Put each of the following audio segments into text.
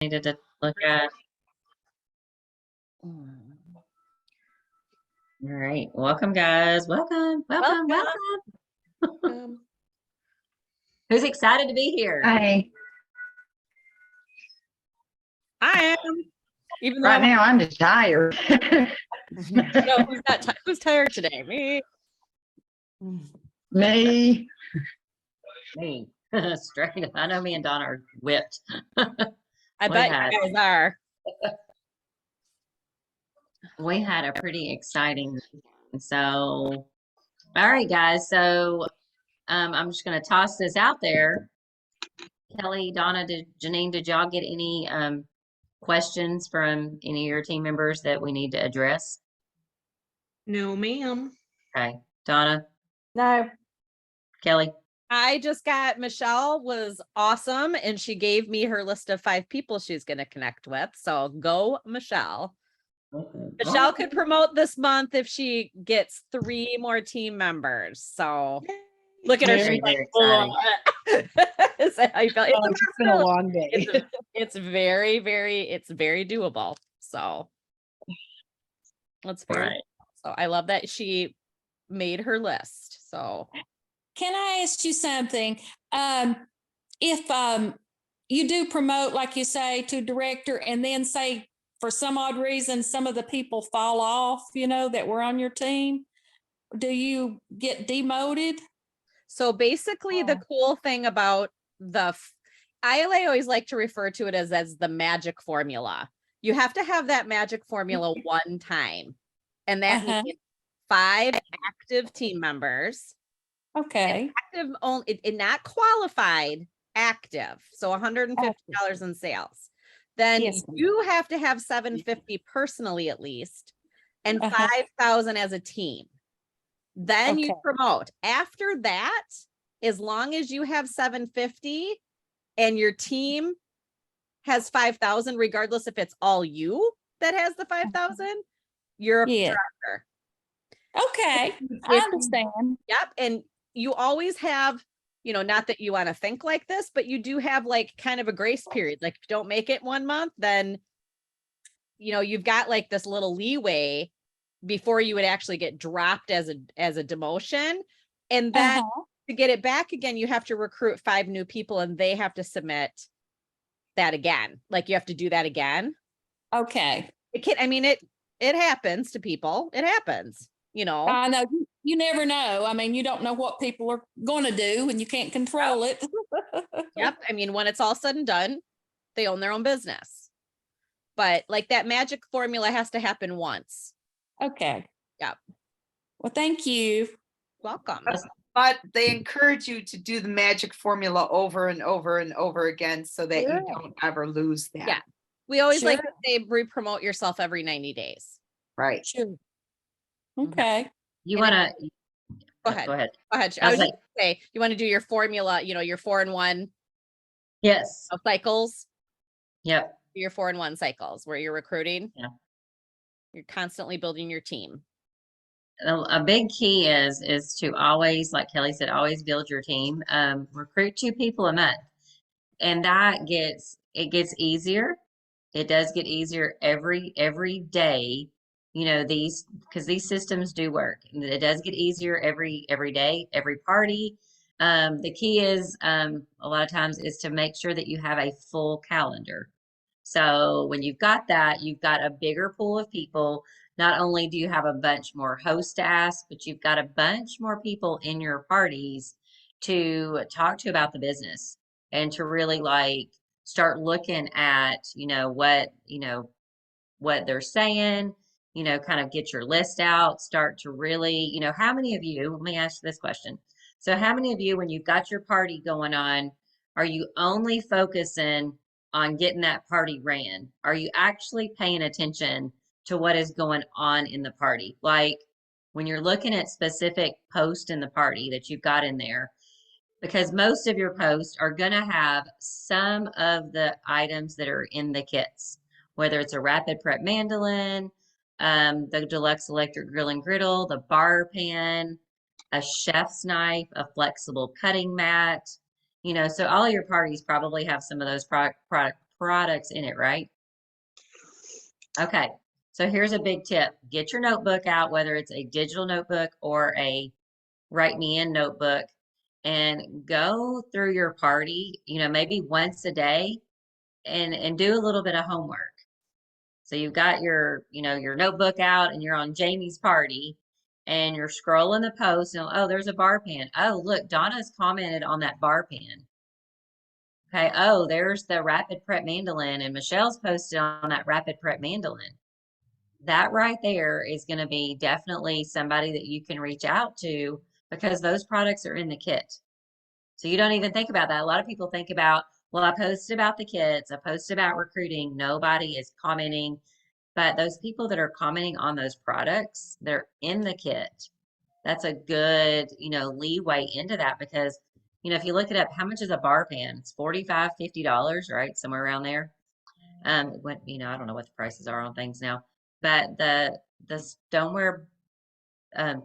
Needed to look at. All right. Welcome, guys. Welcome, welcome, Welcome. welcome. Who's excited to be here? Hi. I am. Even though Right now, I'm just tired. no, who's tired today? Me. Me. Me. Straight up. I know me and Donna are whipped. I bet you guys are. We had a pretty exciting. So, all right, guys. So, I'm just going to toss this out there. Kelly, Donna, Janine, did y'all get any questions from any of your team members that we need to address? No, ma'am. Okay. Donna, No. Kelly. I just got Michelle was awesome and she gave me her list of 5 people she's going to connect with. So go, Michelle. Okay. Michelle could promote this month if she gets 3 more team members. So look at her. Very, She's very like, exciting. Is that how you feel? It's been a long day. It's very, it's very doable. So that's very Right. so I love that she made her list. So can I ask you something? If you do promote, like you say, to director, and then say for some odd reason some of the people fall off, that were on your team, do you get demoted? So basically, the cool thing about I always like to refer to it as the magic formula. You have to have that magic formula one time, and that means 5 active team members. Okay. Active only, not qualified, active. So $150 in sales. Then you have to have 750 personally at least, and 5,000 as a team. Then you promote. After that, as long as you have 750 and your team has 5,000, regardless if it's all you that has the 5,000, you're a director. Okay, I understand. Yep. And you always have, not that you want to think like this, but you do have like kind of a grace period. Like if you don't make it 1 month, then, you've got like this little leeway before you would actually get dropped as a demotion. And then to get it back again, you have to recruit 5 new people and they have to submit that again. Like you have to do that again. Okay. It happens to people. It happens, I know. You never know. I mean, you don't know what people are going to do and you can't control it. Yep. When it's all said and done, they own their own business. But like that magic formula has to happen once. Okay. Yep. Well, thank you. Welcome. But they encourage you to do the magic formula over and over and over again so that you don't ever lose that. Yeah. We always like to say re-promote yourself every 90 days. Right. Sure. Okay. You want to go ahead. Go ahead. I was just going to say, you want to do your formula, your 4-in-1 cycles. Yep. Your 4-in-1 cycles where you're recruiting. Yeah. You're constantly building your team. A big key is to always, like Kelly said, always build your team. Recruit 2 people a month, and that gets easier. It does get easier every day. Because these systems do work. It does get easier every day, every party. The key is a lot of times is to make sure that you have a full calendar. So when you've got that, you've got a bigger pool of people. Not only do you have a bunch more hosts to ask, but you've got a bunch more people in your parties to talk to about the business and to really like start looking at, what they're saying, kind of get your list out, start to really, how many of you, let me ask you this question. So how many of you, when you've got your party going on, are you only focusing on getting that party ran? Are you actually paying attention to what is going on in the party? Like when you're looking at specific posts in the party that you've got in there, because most of your posts are going to have some of the items that are in the kits, whether it's a rapid prep mandolin, the deluxe electric grill and griddle, the bar pan, a chef's knife, a flexible cutting mat. So all your parties probably have some of those products in it, right? Okay, so here's a big tip. Get your notebook out, whether it's a digital notebook or a write me in notebook, and go through your party, maybe once a day and do a little bit of homework. So you've got your notebook out and you're on Jamie's party and you're scrolling the post and oh, there's a bar pan. Oh, look, Donna's commented on that bar pan. Okay, oh, there's the Rapid Prep mandolin and Michelle's posted on that Rapid Prep mandolin. That right there is going to be definitely somebody that you can reach out to because those products are in the kit. So you don't even think about that. A lot of people think about, well, I posted about the kits, I posted about recruiting, nobody is commenting. But those people that are commenting on those products, they're in the kit. That's a good, leeway into that because, if you look it up, how much is a bar pan? It's $45, $50, right? Somewhere around there. I don't know what the prices are on things now, but the stoneware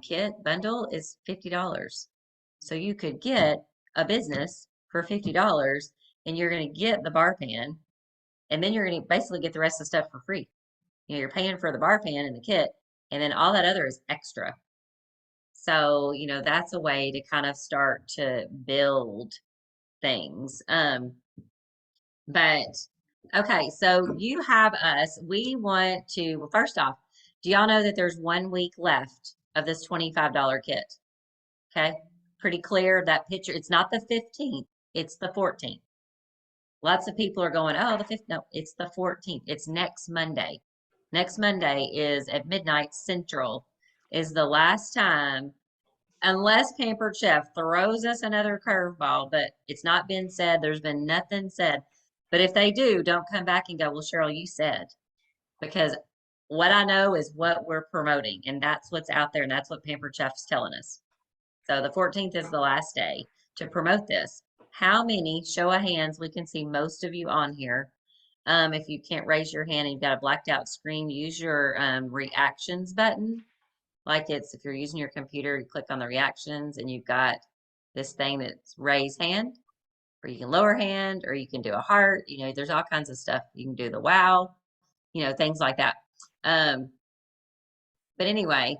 kit bundle is $50. So you could get a business for $50 and you're going to get the bar pan and then you're going to basically get the rest of the stuff for free. You're paying for the bar pan and the kit and then all that other is extra. So, that's a way to kind of start to build things. But okay, so you have us. We want to, well, first off, do y'all know that there's 1 week left of this $25 kit? Okay, pretty clear that picture. It's not the 15th, it's the 14th. Lots of people are going, oh, the 5th. No, it's the 14th. It's next Monday. Next Monday is at midnight Central, is the last time, unless Pampered Chef throws us another curveball, but it's not been said. There's been nothing said. But if they do, don't come back and go, well, Cheryl, you said. Because what I know is what we're promoting, and that's what's out there, and that's what Pampered Chef's telling us. So the 14th is the last day to promote this. How many, show of hands, we can see most of you on here. If you can't raise your hand and you've got a blacked out screen, use your reactions button. Like if you're using your computer, you click on the reactions and you've got this thing that's raise hand, or you can lower hand, or you can do a heart. There's all kinds of stuff. You can do the wow, things like that. But anyway,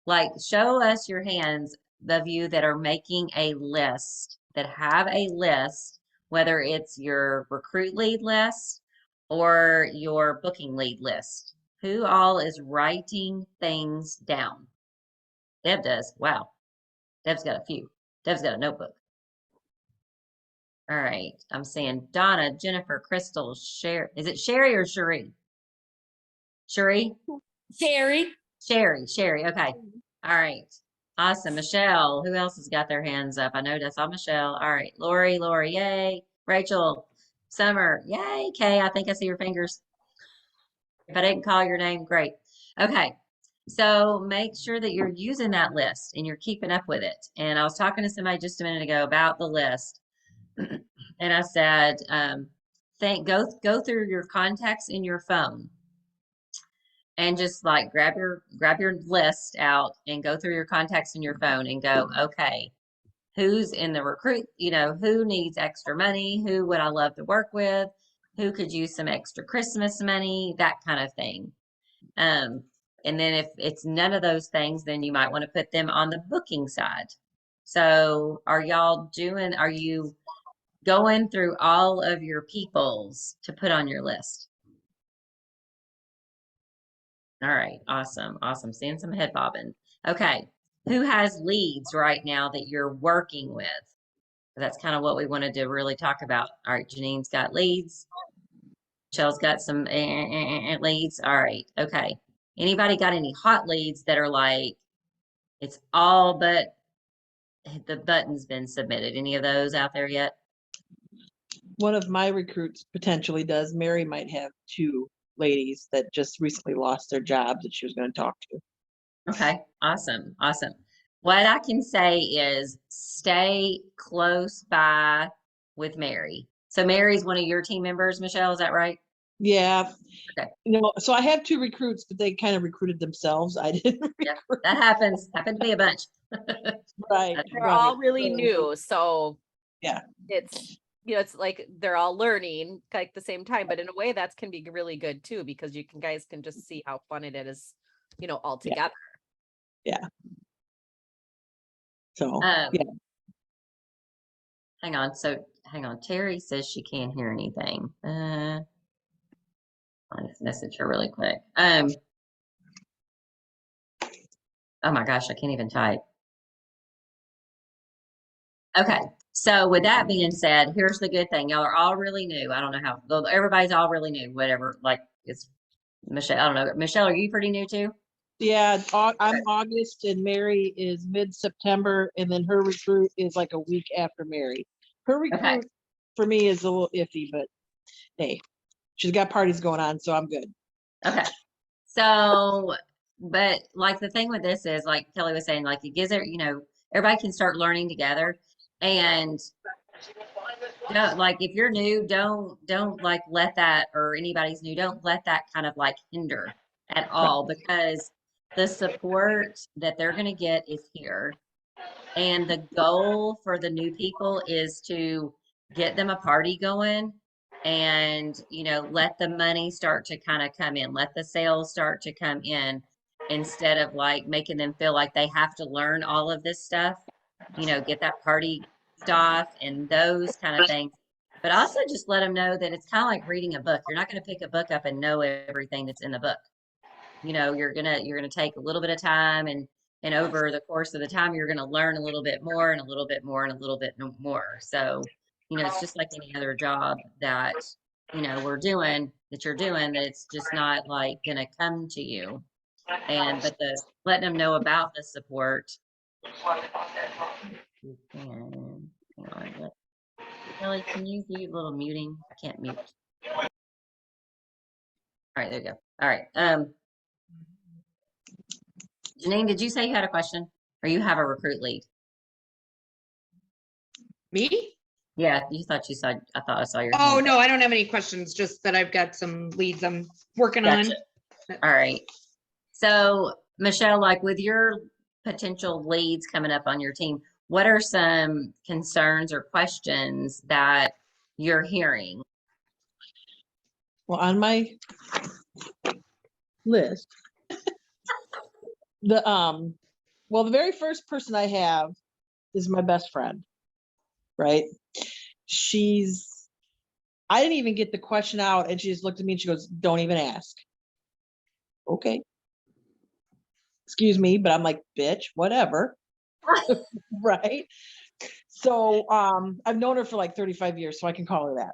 like show us your hands, the of you that are making a list, that have a list, whether it's your recruit lead list or your booking lead list. Who all is writing things down? Deb does. Wow. Deb's got a few. Deb's got a notebook. All right. I'm saying Donna, Jennifer, Crystal, Sherry. Is it Sherry or Cherie? Cherie? Sherry. Sherry. Okay. All right. Awesome. Michelle. Who else has got their hands up? I know that's all Michelle. All right. Lori, yay. Rachel, Summer, yay. Kay, I think I see your fingers. If I didn't call your name, great. Okay. So make sure that you're using that list and you're keeping up with it. And I was talking to somebody just a minute ago about the list. And I said, go through your contacts in your phone and just like grab your list out and go through your contacts in your phone and go, okay, who's in the recruit, who needs extra money? Who would I love to work with? Who could use some extra Christmas money? That kind of thing. And then if it's none of those things, then you might want to put them on the booking side. So are you going through all of your peoples to put on your list? All right, awesome. Seeing some head bobbing. Okay, who has leads right now that you're working with? That's kind of what we wanted to really talk about. All right, Janine's got leads. Michelle's got some leads. All right, okay. Anybody got any hot leads that are like, it's all but the button's been submitted? Any of those out there yet? One of my recruits potentially does. Mary might have 2 ladies that just recently lost their jobs that she was going to talk to. Okay, awesome. What I can say is stay close by with Mary. So Mary's one of your team members, Michelle, is that right? Yeah. Okay. So I have 2 recruits, but they kind of recruited themselves. I didn't. Yeah, that happens. Happened to be a bunch. Right. They're all really new. So Yeah. it's, it's like they're all learning like the same time, but in a way that's can be really good too, because you guys can just see how fun it is, all together. So, Um, yeah. hang on. So hang on. Terry says she can't hear anything. I'll just message her really quick. Oh my gosh, I can't even type. Okay. So with that being said, here's the good thing. Y'all are all really new. I don't know how, though everybody's all really new, whatever. Like it's Michelle. I don't know. Michelle, are you pretty new too? Yeah, I'm August and Mary is mid-September, and then her recruit is like a week after Mary. Her recruit for me is a little iffy, but hey, she's got parties going on, so I'm good. Okay. So, but like the thing with this is, like Kelly was saying, like it gives it, everybody can start learning together. And like if you're new, don't like let that, or anybody's new, don't let that kind of like hinder at all, because the support that they're going to get is here. And the goal for the new people is to get them a party going and, let the money start to kind of come in, let the sales start to come in, instead of like making them feel like they have to learn all of this stuff, get that party stuff and those kind of things. But also just let them know that it's kind of like reading a book. You're not going to pick a book up and know everything that's in the book. You're gonna take a little bit of time, and over the course of the time you're gonna learn a little bit more and a little bit more and a little bit more. So, it's just like any other job that, we're doing, that you're doing, that it's just not like gonna come to you. But letting them know about the support. You can, hang on, Kelly, can you do a little muting? I can't mute. All right, there you go. All right. Janine, did you say you had a question, or you have a recruit lead? Me? Yeah, you thought you saw. I thought I saw your. Oh, hand. no, I don't have any questions, just that I've got some leads I'm working Gotcha. on. All right. So, Michelle, like with your potential leads coming up on your team, what are some concerns or questions that you're hearing? Well, on my list, the very first person I have is my best friend, right? I didn't even get the question out, and she just looked at me and she goes, "Don't even ask." Okay. Excuse me, but I'm like, bitch, whatever. Right. So I've known her for like 35 years, so I can call her that.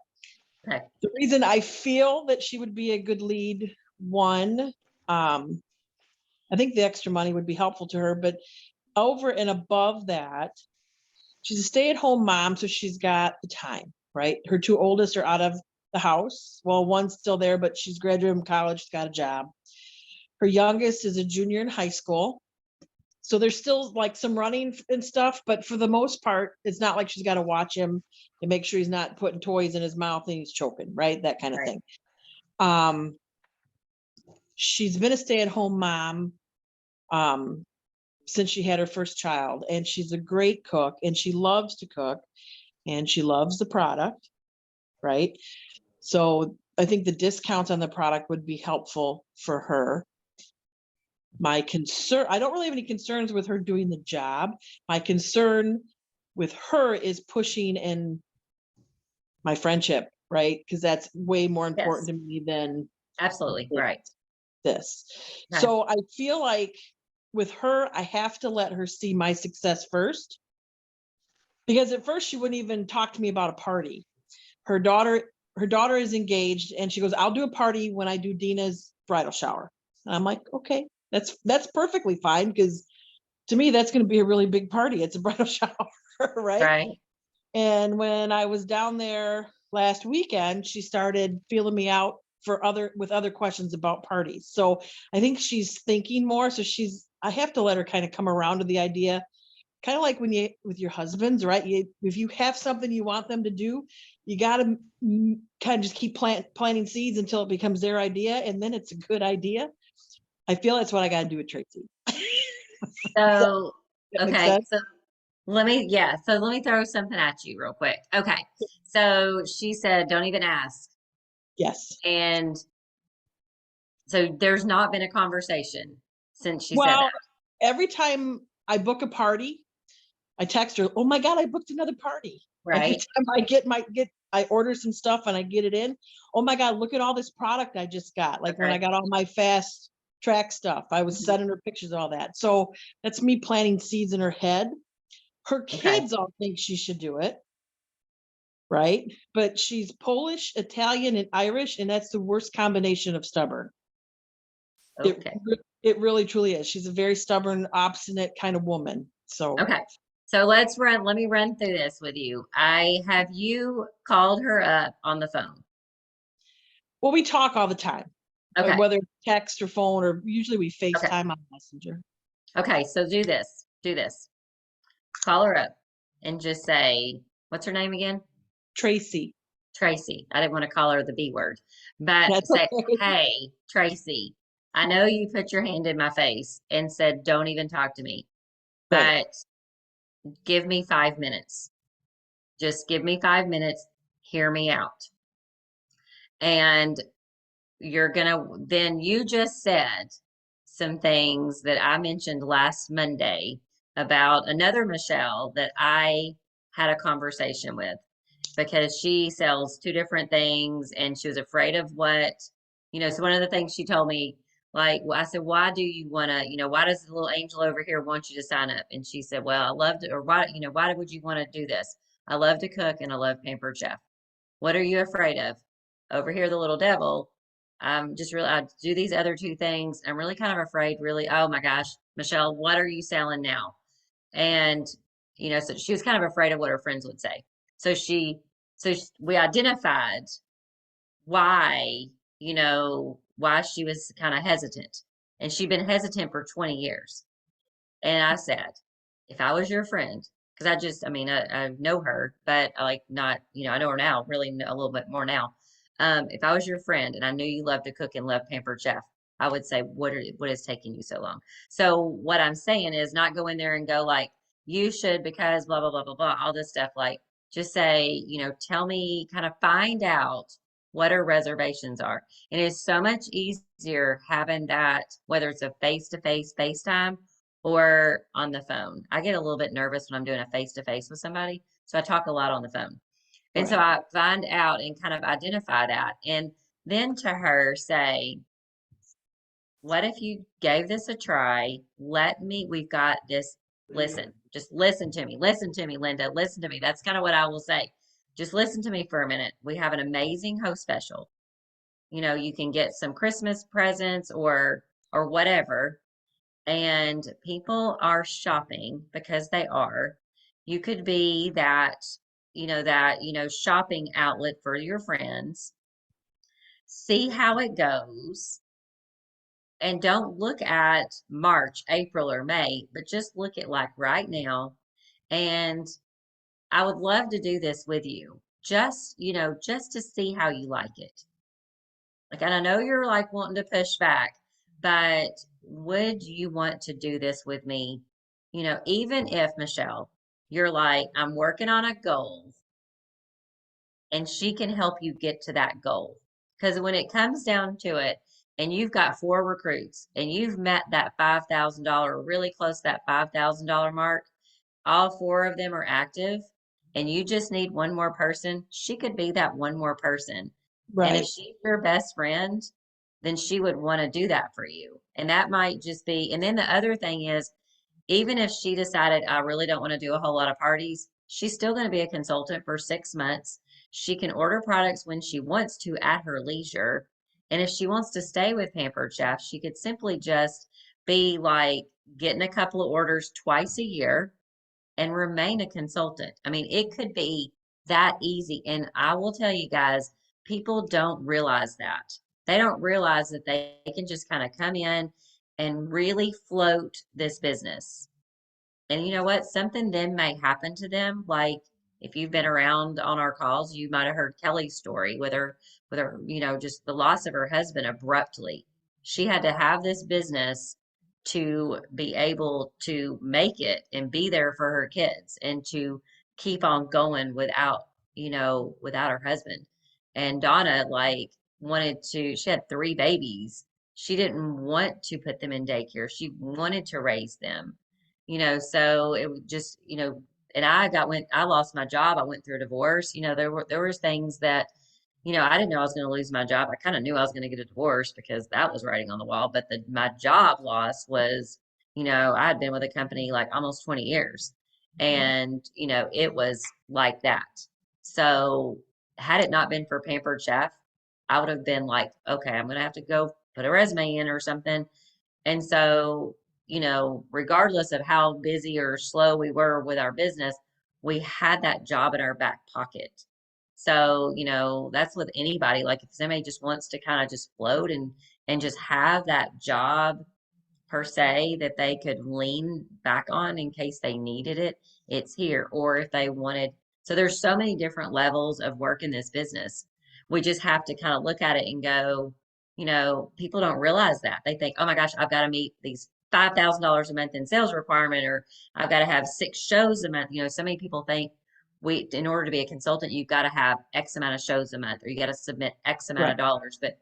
Okay. The reason I feel that she would be a good lead, one, I think the extra money would be helpful to her, but over and above that, she's a stay-at-home mom, so she's got the time, right? Her two oldest are out of the house. Well, one's still there, but she's graduated from college, she's got a job. Her youngest is a junior in high school. So there's still like some running and stuff, but for the most part, it's not like she's got to watch him and make sure he's not putting toys in his mouth and he's choking, right? That kind of thing. She's been a stay-at-home mom since she had her first child, and she's a great cook, and she loves to cook, and she loves the product, right? So I think the discounts on the product would be helpful for her. My concern, I don't really have any concerns with her doing the job. My concern with her is pushing in my friendship, right? Because that's way more important to me than Absolutely right. this. Okay. So I feel like with her, I have to let her see my success first. Because at first she wouldn't even talk to me about a party. Her daughter is engaged, and she goes, "I'll do a party when I do Dina's bridal shower." And I'm like, okay, that's perfectly fine, because to me, that's going to be a really big party. It's a bridal shower, right? Right. And when I was down there last weekend, she started feeling me out with other questions about parties. So I think she's thinking more. So I have to let her kind of come around to the idea, kind of like with your husbands, right? If you have something you want them to do, you got to kind of just keep planting seeds until it becomes their idea, and then it's a good idea. I feel that's what I got to do with Tracy. So, okay. So So let me throw something at you real quick. Okay. So she said, don't even ask. Yes. And so there's not been a conversation since she said Well, that, every time I book a party, I text her, oh my God, I booked another party. Every right? time I order some stuff and I get it in. Oh my God, look at all this product I just got. Like when Okay. I got all my fast track stuff, I was Mhm. sending her pictures of all that. So that's me planting seeds in her head. Her Okay. kids all think she should do it. Right. But she's Polish, Italian, and Irish, and that's the worst combination of stubborn. Okay. It really truly is. She's a very stubborn, obstinate kind of woman. So Okay. So let me run through this with you. Have you called her up on the phone? well, we talk all the time. Okay. Whether text or phone, or usually we Okay. FaceTime on Messenger. Okay. So do this. Do this. Call her up and just say, what's her name again? Tracy. Tracy. I didn't want to call her the B word, but That's say, okay. hey, Tracy, I know you put your hand in my face and said, don't even talk to me, Right. but give me 5 minutes. Just give me 5 minutes. Hear me out. And then you just said some things that I mentioned last Monday about another Michelle that I had a conversation with because she sells two different things and she was afraid of so one of the things she told me, like, I said, why do you want to, why does the little angel over here want you to sign up? And she said, well, I love to, or why would you want to do this? I love to cook and I love Pampered Chef. What are you afraid of? Over here, the little devil. I do these other two things. I'm really kind of afraid, really. Oh my gosh, Michelle, what are you selling now? And, so she was kind of afraid of what her friends would say. We identified why, why she was kind of hesitant. And she'd been hesitant for 20 years. And I said, if I was your friend, because I know her, but I like not, I know her now, really a little bit more now. If I was your friend and I knew you love to cook and love Pampered Chef, I would say, what is taking you so long? So what I'm saying is not go in there and go like, you should because blah, blah, blah, blah, blah, all this stuff. Like, just say, tell me, kind of find out what her reservations are. And it's so much easier having that, whether it's a face-to-face FaceTime or on the phone. I get a little bit nervous when I'm doing a face-to-face with somebody, so I talk a lot on the phone. And so Right. I find out and kind of identify that. And then to her say, what if you gave this a try? We've got this. Listen, just listen to me. Listen to me, Linda. Listen to me. That's kind of what I will say. Just listen to me for a minute. We have an amazing host special. You can get some Christmas presents or whatever, and people are shopping because they are. You could be that shopping outlet for your friends. See how it goes. And don't look at March, April, or May, but just look at like right now. And I would love to do this with you. Just to see how you like it. Like, and I know you're like wanting to push back, but would you want to do this with me? Even if Michelle, you're like, I'm working on a goal and she can help you get to that goal. Because when it comes down to it, and you've got 4 recruits and you've met that $5,000, really close to that $5,000 mark, all 4 of them are active, and you just need one more person, she could be that one more person. And if Right. she's your best friend, then she would want to do that for you. And that might just be, and then the other thing is, even if she decided, I really don't want to do a whole lot of parties, she's still going to be a consultant for 6 months. She can order products when she wants to at her leisure. And if she wants to stay with Pampered Chef, she could simply just be like getting a couple of orders twice a year and remain a consultant. I mean, it could be that easy. And I will tell you guys, people don't realize that. They don't realize that they can just kind of come in and really float this business. And you know what? Something then may happen to them. Like if you've been around on our calls, you might have heard Kelly's story with her, just the loss of her husband abruptly. She had to have this business to be able to make it and be there for her kids and to keep on going without, without her husband. And Donna, like, she had 3 babies. She didn't want to put them in daycare. She wanted to raise them, so it would just, and I lost my job. I went through a divorce. There was things that, I didn't know I was going to lose my job. I kind of knew I was going to get a divorce because that was writing on the wall. But my job loss was, I had been with a company like almost 20 years. And, it was like that. So had it not been for Pampered Chef, I would have been like, okay, I'm going to have to go put a resume in or something. And so, regardless of how busy or slow we were with our business, we had that job in our back pocket. So, that's with anybody. Like if somebody just wants to kind of just float and just have that job per se that they could lean back on in case they needed it, it's here. Or if they wanted, so there's so many different levels of work in this business. We just have to kind of look at it and go, people don't realize that. They think, oh my gosh, I've got to meet these $5,000 a month in sales requirement, or I've got to have 6 shows a month. So many people think in order to be a consultant, you've got to have X amount of shows a month, or you got to submit X amount of dollars. But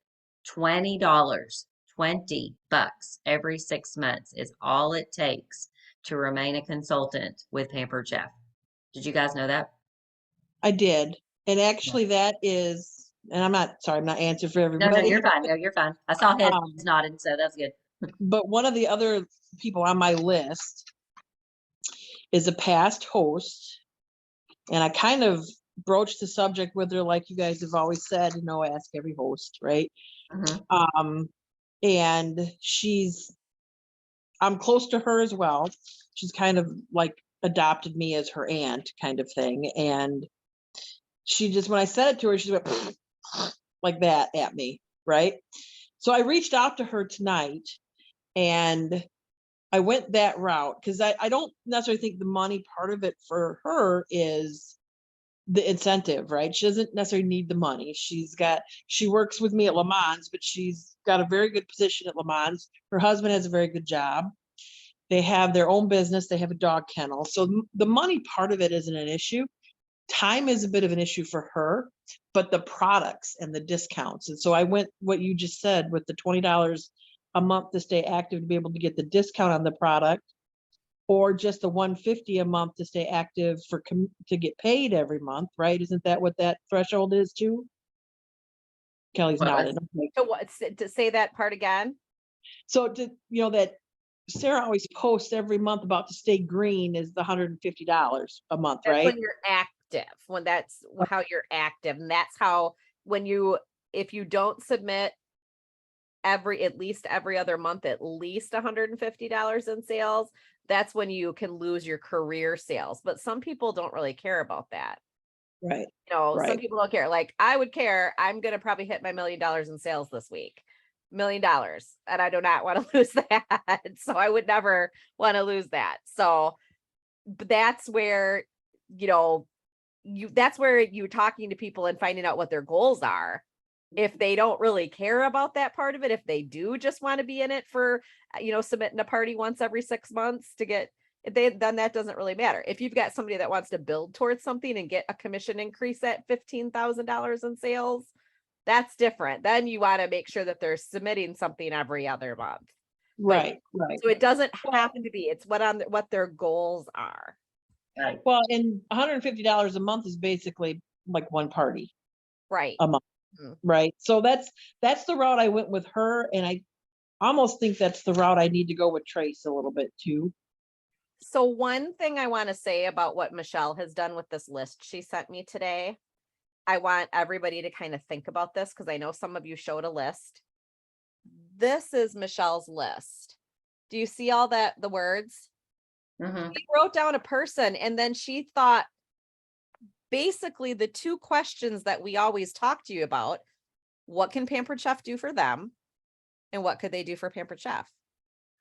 $20, $20 every 6 months is all it takes to remain a consultant with Pampered Chef. Did you guys know that? I did. And actually that is, and I'm not answering for No, everybody. you're fine. No, you're fine. I saw heads nodding, so that's good. But one of the other people on my list is a past host. And I kind of broached the subject with her, like you guys have always said, ask every host, right? Mhm. And I'm close to her as well. She's kind of like adopted me as her aunt kind of thing. And she just, when I said it to her, she went like that at me, right? So I reached out to her tonight and I went that route because I don't necessarily think the money part of it for her is the incentive, right? She doesn't necessarily need the money. She works with me at Le Mans, but she's got a very good position at Le Mans. Her husband has a very good job. They have their own business. They have a dog kennel. So the money part of it isn't an issue. Time is a bit of an issue for her, but the products and the discounts. And so I went what you just said with the $20 a month to stay active, to be able to get the discount on the product, or just the $150 a month to stay active to get paid every month, right? Isn't that what that threshold is too? Kelly's What nodding. Okay. To say that part again? So that Sarah always posts every month about to stay green is the $150 a month, That's right? when you're active, when that's how you're active. And that's how, if you don't submit at least every other month, at least $150 in sales, that's when you can lose your career sales. But some people don't really care about that. Right. Some people don't care. Like I would care. I'm going to probably hit my $1 million in sales this week. $1 million. And I do not want to lose that. So I would never want to lose that. So that's where, that's where you're talking to people and finding out what their goals are. If they don't really care about that part of it, if they do just want to be in it for, submitting a party once every 6 months to get, then that doesn't really matter. If you've got somebody that wants to build towards something and get a commission increase at $15,000 in sales, that's different. Then you want to make sure that they're submitting something every other month. Right. So it doesn't have to be, it's what their goals are. Right. Well, and $150 a month is basically like one party. Right. A month. Right. So that's the route I went with her. And I almost think that's the route I need to go with Trace a little bit too. So one thing I want to say about what Michelle has done with this list she sent me today, I want everybody to kind of think about this because I know some of you showed a list. This is Michelle's list. Do you see all the words? Mm-hmm. She wrote down a person and then she thought, basically the 2 questions that we always talk to you about, what can Pampered Chef do for them? And what could they do for Pampered Chef?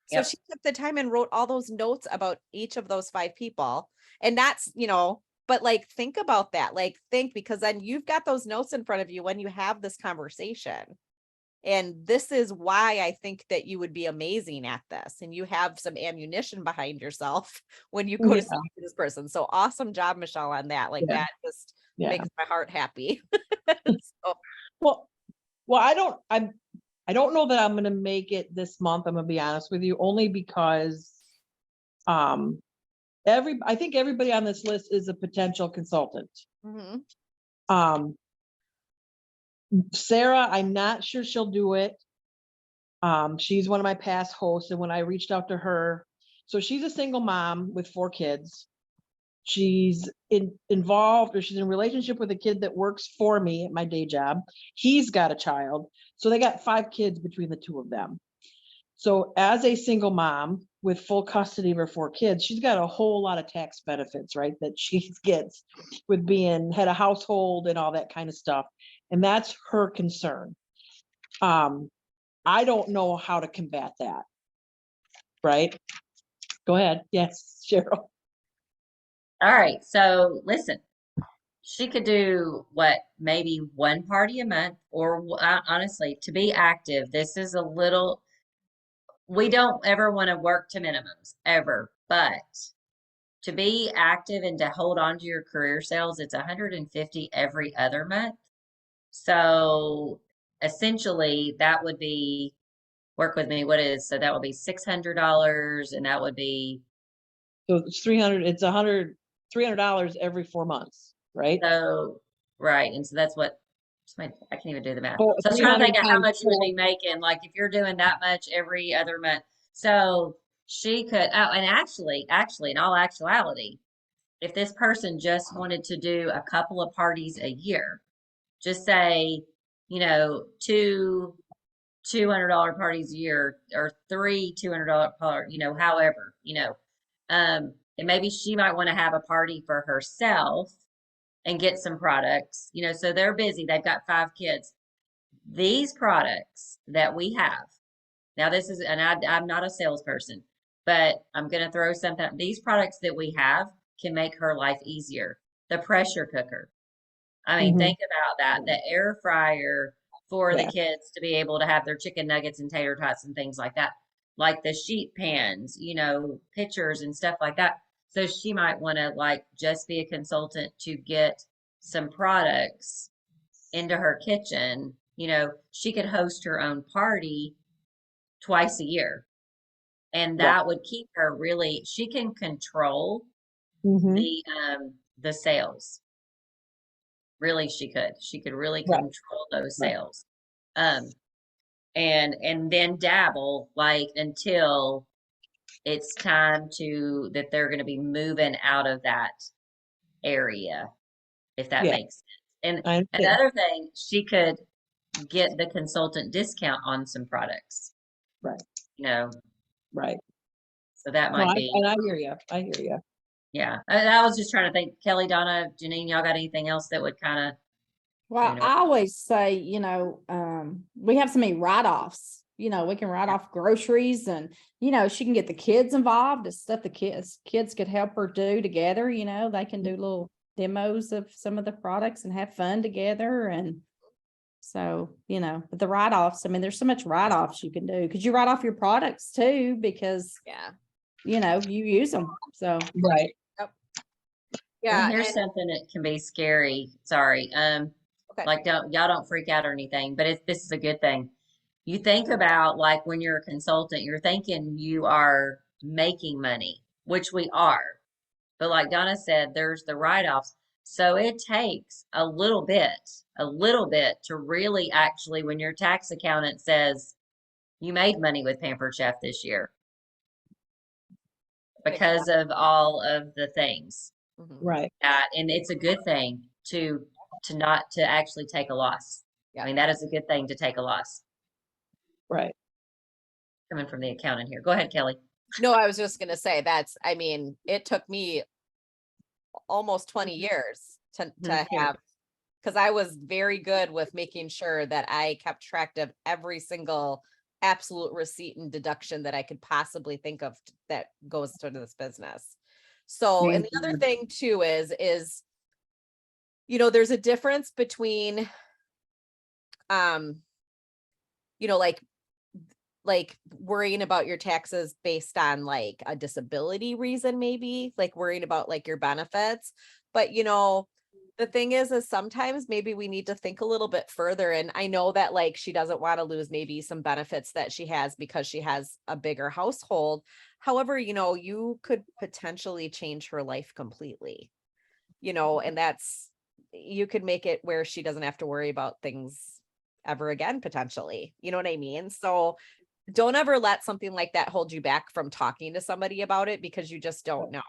So Yep. she took the time and wrote all those notes about each of those 5 people. And that's, but like, think about that, because then you've got those notes in front of you when you have this conversation. And this is why I think that you would be amazing at this, and you have some ammunition behind yourself when you go to Yeah. speak to this person. So awesome job, Michelle, on that. Like Yeah. that just Yeah. makes my heart happy. So, Well, I don't know that I'm gonna make it this month, I'm gonna be honest with you, only because I think everybody on this list is a potential consultant. mhm. Sarah, I'm not sure she'll do it. She's one of my past hosts, and when I reached out to her, so she's a single mom with 4 kids. She's involved, or she's in a relationship with a kid that works for me at my day job. He's got a child, so they got 5 kids between the 2 of them. So as a single mom with full custody of her 4 kids, she's got a whole lot of tax benefits, right? That she gets with being head of household and all that kind of stuff. And that's her concern. I don't know how to combat that. Right? Go ahead. Yes, Cheryl. All right, so listen, she could do what, maybe one party a month, or honestly, to be active, this is a little, we don't ever want to work to minimums ever, but to be active and to hold on to your career sales, it's 150 every other month. So essentially that would be, work with me, so that would be $600, and that would be, So it's 300, it's $300 every 4 months, right? so, right, and so that's what, I can't even do the math. Oh, So I was trying to 300 think of how times much you would 4. be making, like if you're doing that much every other month. So she could, oh, and actually, in all actuality, if this person just wanted to do a couple of parties a year, just say, you know, 2 $200 parties a year, or 3 $200 you know, however, you know, and maybe she might want to have a party for herself and get some products, you know, so they're busy. They've got 5 kids. These products that we have, now this is, and I'm not a salesperson, but I'm going to throw something. These products that we have can make her life easier. The pressure cooker. I mean, Mhm. think about that. The air fryer for the Yeah. kids to be able to have their chicken nuggets and tater tots and things like that. Like the sheet pans, you know, pitchers and stuff like that. So she might want to like just be a consultant to get some products into her kitchen. You know, she could host her own party twice a year. And Right. that would keep her really, she can control Mhm. the sales. Really, she could. She could really Right. control those Right. sales. Um, and then dabble like until it's time to that they're going to be moving out of that area, if that Yeah. makes sense. And I understand. another thing, she could get the consultant discount on some products, Right. you know, Right. so that No, might be, I hear you. I hear you. yeah. I was just trying to think, Kelly, Donna, Janine, y'all got anything else that would kind of, Well, know, I always say, we have so many write-offs, we can write off groceries and, she can get the kids involved. It's stuff the kids could help her do together, they can do little demos of some of the products and have fun together. And so, but the write-offs, I mean, there's so much write-offs you can do because you write off your products too, because, Yeah. you use them. So, Right. Yeah. and here's and- something that can be scary. Sorry. okay. Like y'all don't freak out or anything, but this is a good thing. You think about like when you're a consultant, you're thinking you are making money, which we are. But like Donna said, there's the write-offs. So it takes a little bit to really actually, when your tax accountant says you made money with Pampered Chef this year because of all of the things. Mhm. Right. And it's a good thing to not to actually take a loss. Yeah. I mean, that is a good thing to take a loss. Right. Coming from the accountant here. Go ahead, Kelly. No, I was just gonna say I mean, it took me almost 20 years to Mhm. have, because I was very good with making sure that I kept track of every single absolute receipt and deduction that I could possibly think of that goes to this business. So, and the other thing too is, there's a difference between, you know, like worrying about your taxes based on like a disability reason, maybe like worrying about like your benefits. But you know, the thing is sometimes maybe we need to think a little bit further. And I know that like she doesn't want to lose maybe some benefits that she has because she has a bigger household. However, you know, you could potentially change her life completely, you know, and you could make it where she doesn't have to worry about things ever again, potentially. You know what I mean? So don't ever let something like that hold you back from talking to somebody about it, because you just don't know.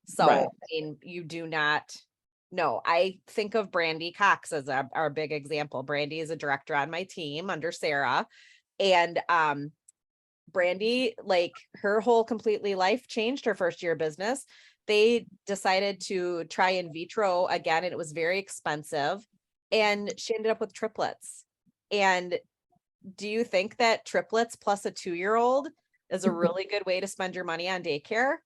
So, Right. I mean, you do not know. I think of Brandy Cox as our big example. Brandy is a director on my team under Sarah. And Brandy, like her whole completely life changed her first year of business. They decided to try in vitro again, and it was very expensive. And she ended up with triplets. And do you think that triplets plus a 2-year-old is a really good way to spend your money on daycare?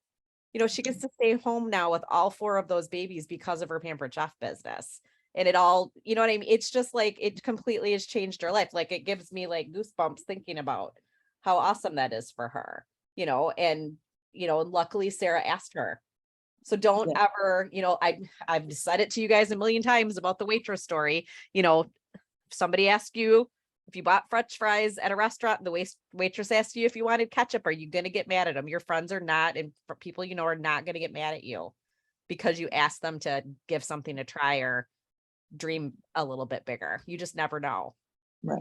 You know, she gets to stay home now with all 4 of those babies because of her Pampered Chef business. And it all, you know what I mean? It's just like, it completely has changed her life. Like it gives me like goosebumps thinking about how awesome that is for her, you know, and, you know, luckily Sarah asked her. So don't Yeah. ever, you know, I've said it to you guys a million times about the waitress story. You know, if somebody asks you, if you bought French fries at a restaurant, the waitress asked you if you wanted ketchup, are you going to get mad at them? Your friends are not, and people you know are not going to get mad at you because you asked them to give something a try or dream a little bit bigger. You just never know. Right.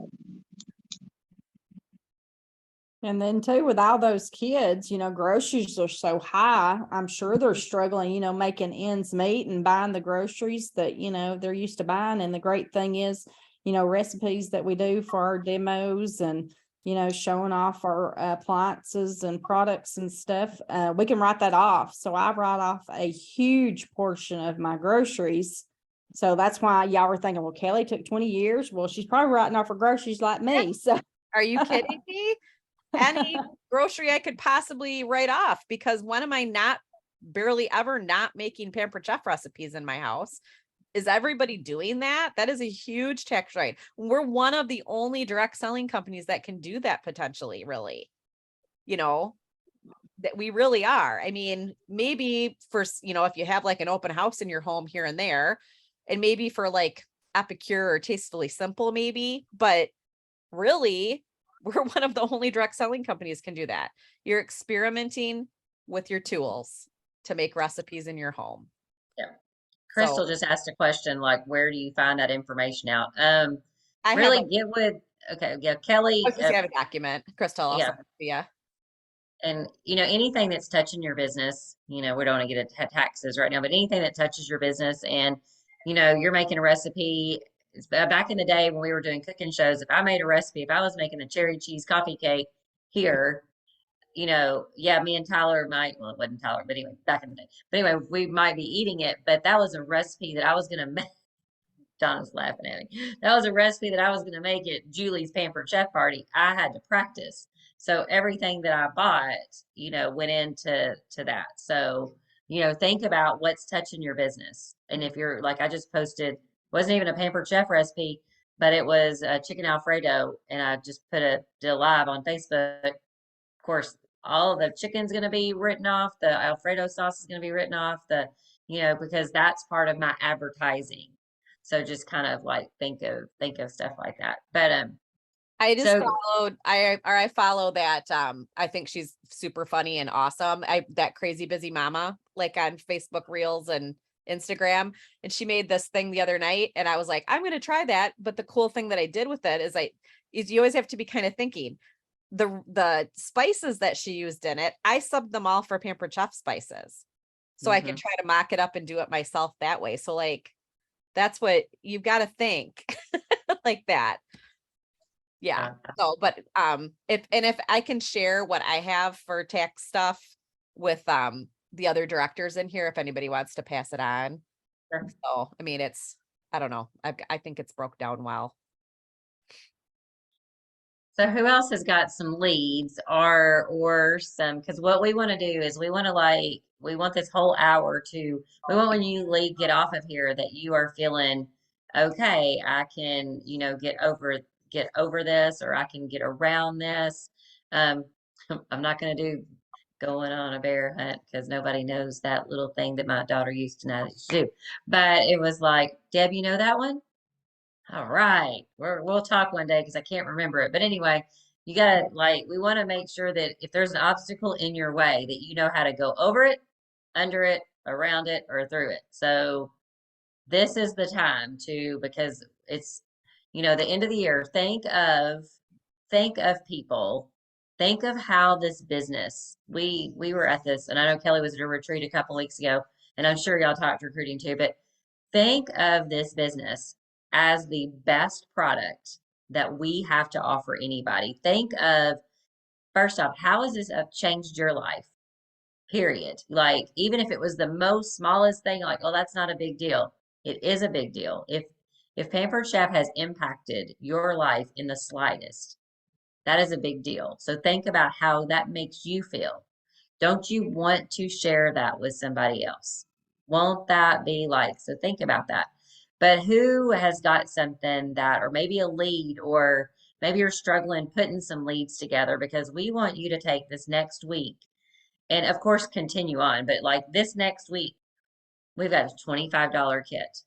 And then too, with all those kids, you know, groceries are so high. I'm sure they're struggling, you know, making ends meet and buying the groceries that, you know, they're used to buying. And the great thing is, you know, recipes that we do for our demos and, you know, showing off our appliances and products and stuff, we can write that off. So I write off a huge portion of my groceries. So that's why y'all were thinking, well, Kelly took 20 years. Well, she's probably writing off her groceries like me. So Are you kidding me? Any grocery I could possibly write off, because when am I not barely ever not making Pampered Chef recipes in my house? Is everybody doing that? That is a huge tax write. We're one of the only direct selling companies that can do that potentially, really. You know, that we really are. I mean, maybe for, you know, if you have like an open house in your home here and there, and maybe for like Epicure or Tastefully Simple, maybe, but really, we're one of the only direct selling companies can do that. You're experimenting with your tools to make recipes in your home. Yeah. Crystal So just asked a question like, where do you find that information out? I Really have get with, okay, yeah, Kelly, I was gonna say I have a document. Crystal, I'll yeah. send it to you. And you know, anything that's touching your business, you know, we don't want to get into taxes right now, but anything that touches your business and, you know, you're making a recipe. Back in the day when we were doing cooking shows, if I made a recipe, if I was making a cherry cheese coffee cake here, you know, yeah, me and Tyler might, well, it wasn't Tyler, but anyway, back in the day. But anyway, we might be eating it, but that was a recipe that I was going to make. Donna's laughing at me. That was a recipe that I was going to make at Julie's Pampered Chef party. I had to practice. So everything that I bought, you know, went into that. So, you know, think about what's touching your business. And if you're like, I just posted, wasn't even a Pampered Chef recipe, but it was a chicken Alfredo, and I just did a live on Facebook. Of course, all the chicken's going to be written off. The Alfredo sauce is going to be written off. You know, because that's part of my advertising. So just kind of like think of stuff like that. But I just so followed I follow that I think she's super funny and awesome. That Crazy Busy Mama, like on Facebook Reels and Instagram, and she made this thing the other night and I was like, I'm going to try that. But the cool thing that I did with it is you always have to be kind of thinking the spices that she used in it. I subbed them all for Pampered Chef spices. So I can try to mock it up and do it myself that way. So like, that's what you've got to think like that. Yeah. So, but if I can share what I have for tax stuff with the other directors in here, if anybody wants to pass it on. Sure. So, I mean, I don't know. I think it's broke down well. So who else has got some leads or some, because what we want to do is we want this whole hour we want when you get off of here that you are feeling okay, I can, you know, get over get over this or I can get around this. Um, I'm not going to do going on a bear hunt because nobody knows that little thing that my daughter used to know to do. But it was like, Deb, you know that one? All right. We'll talk one day because I can't remember it. But anyway, you gotta like we want to make sure that if there's an obstacle in your way that you know how to go over it, under it, around it, or through it. So this is the time to because it's the end of the year. Think of people. Think of how this business. We were at this, and I know Kelly was at a retreat a couple weeks ago, and I'm sure y'all talked recruiting too, but think of this business as the best product that we have to offer anybody. Think of, first off, how has this changed your life? Period. Like, even if it was the most smallest thing, like, oh, that's not a big deal. It is a big deal. If Pampered Chef has impacted your life in the slightest, that is a big deal. So think about how that makes you feel. Don't you want to share that with somebody else? Won't that be like, so think about that. But who has got something that, or maybe a lead, or maybe you're struggling putting some leads together because we want you to take this next week and, of course, continue on. But like this next week, we've got a $25 kit.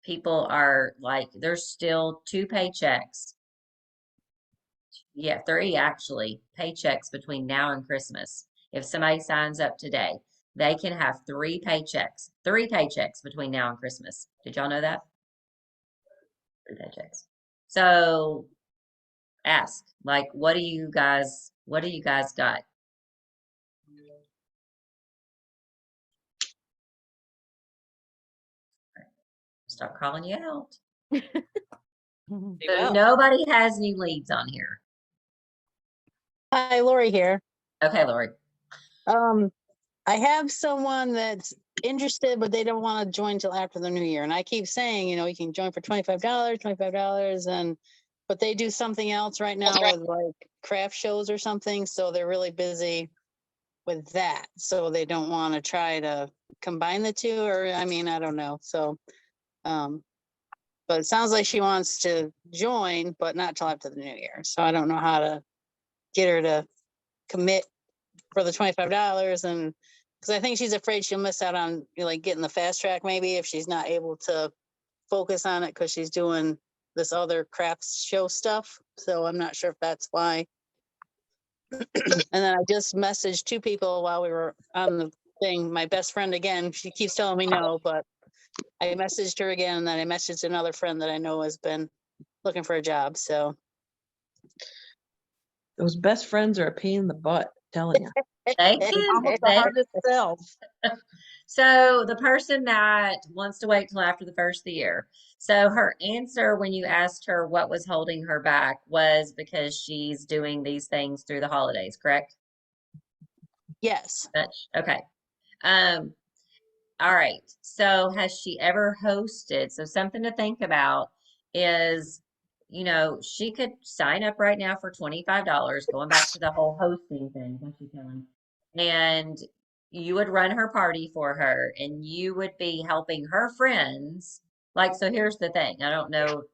People are like, there's still 2 paychecks. Yeah, 3 actually paychecks between now and Christmas. If somebody signs up today, they can have 3 paychecks. 3 paychecks between now and Christmas. Did y'all know that? 3 paychecks. So ask, like, what do you guys got? Start calling you out. So nobody has any leads on here. Hi, Lori here. Okay, Lori. I have someone that's interested, but they don't want to join till after the new year. And I keep saying, you can join for $25, but they do something else right now with like craft shows or something. So they're really busy with that. So they don't want to try to combine the two, or I don't know. So, but it sounds like she wants to join, but not till after the new year. So I don't know how to get her to commit for the $25, and because I think she's afraid she'll miss out on like getting the fast track maybe if she's not able to focus on it because she's doing this other crafts show stuff. So I'm not sure if that's why. And then I just messaged 2 people while we were on the thing. My best friend again, she keeps telling me no, but I messaged her again, and then I messaged another friend that I know has been looking for a job. So Those best friends are a pain in the butt, telling you. They can. Almost the hardest sell. So the person that wants to wait till after the first of the year. So her answer when you asked her what was holding her back was because she's doing these things through the holidays, correct? yes. Okay. All right. So has she ever hosted? So something to think about is, she could sign up right now for $25, going back to the whole hosting thing, don't you, Kelly? And you would run her party for her and you would be helping her friends. Like, so here's the thing. I don't know.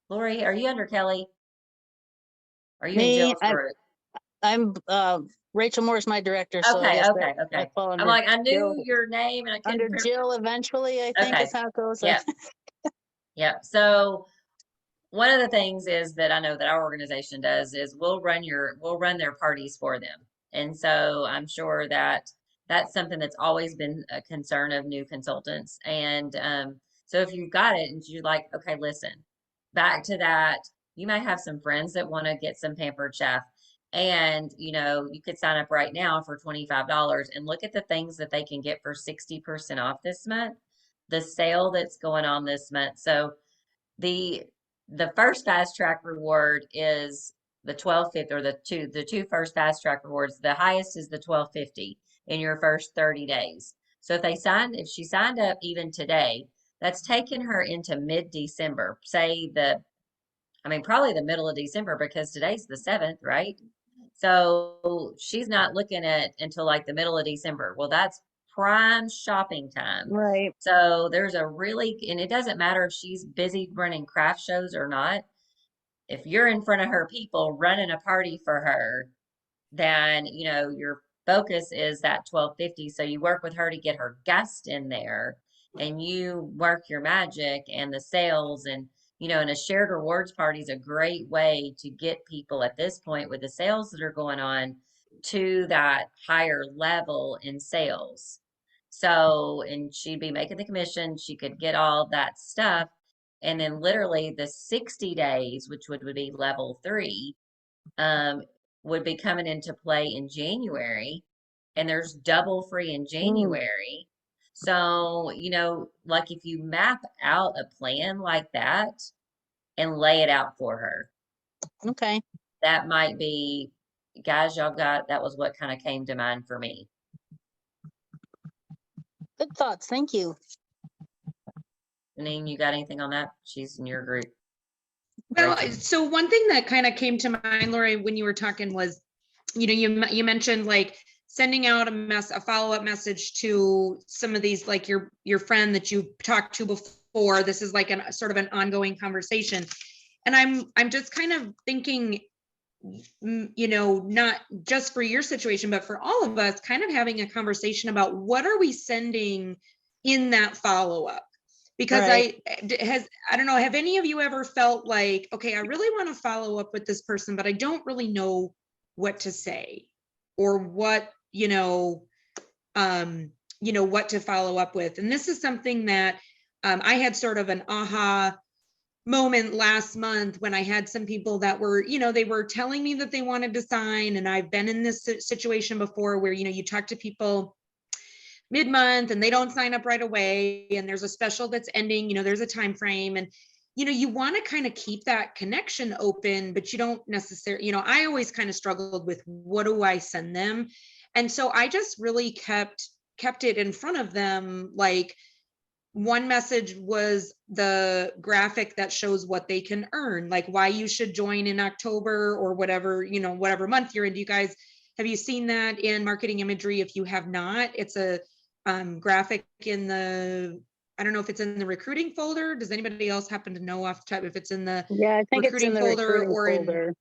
Lori, are you under Kelly? Are you in Me, Jill's group? I'm Rachel Moore's my director. So I Okay, guess okay, I okay. fall I'm under like, I knew Jill, your name and I couldn't under remember. Jill eventually, I think Okay. is how it goes. Yeah. Yeah. So one of the things is that I know that our organization does is we'll run their parties for them. And so I'm sure that that's something that's always been a concern of new consultants. And so if you've got it and you're like, okay, listen, back to that, you might have some friends that want to get some Pampered Chef. And you could sign up right now for $25 and look at the things that they can get for 60% off this month, the sale that's going on this month. So the first fast track reward is the 1250, or the two first fast track rewards. The highest is the 1250 in your first 30 days. So if she signed up even today, that's taken her into mid-December. Probably the middle of December because today's the 7th, right? So she's not looking at until like the middle of December. Well, that's prime shopping time. Right. So and it doesn't matter if she's busy running craft shows or not. if you're in front of her people running a party for her, then your focus is that 1250. So you work with her to get her guest in there, and you work your magic and the sales, and a shared rewards party is a great way to get people at this point with the sales that are going on to that higher level in sales. So, and she'd be making the commission, she could get all that stuff. And then literally the 60 days, which would be level 3, um, would be coming into play in January. And there's double free in January. So, like if you map out a plan like that and lay it out for her, Okay, that might be, guys, that was what kind of came to mind for me. good thoughts. Thank you. Janine, you got anything on that? She's in your group. Well, so one thing that kind of came to mind, Lori, when you were talking was, you mentioned like sending out a follow-up message to some of these, like your friend that you talked to before. This is like a sort of an ongoing conversation. And I'm just kind of thinking, not just for your situation, but for all of us, kind of having a conversation about what are we sending in that follow-up? Because Right. I don't know, have any of you ever felt like, okay, I really want to follow up with this person, but I don't really know what to say or what, what to follow up with. And this is something that I had sort of an aha moment last month when I had some people that were, they were telling me that they wanted to sign. And I've been in this situation before where, you talk to people mid-month and they don't sign up right away, and there's a special that's ending, there's a time frame, and you want to kind of keep that connection open, but you don't necessarily, I always kind of struggled with what do I send them. And so I just really kept it in front of them. Like, one message was the graphic that shows what they can earn, like why you should join in October or whatever, whatever month you're in. Have you seen that in marketing imagery? If you have not, it's a graphic in I don't know if it's in the recruiting folder. Does anybody else happen to know off the top if it's in the Yeah, I think it's in recruiting the folder recruiting or folder.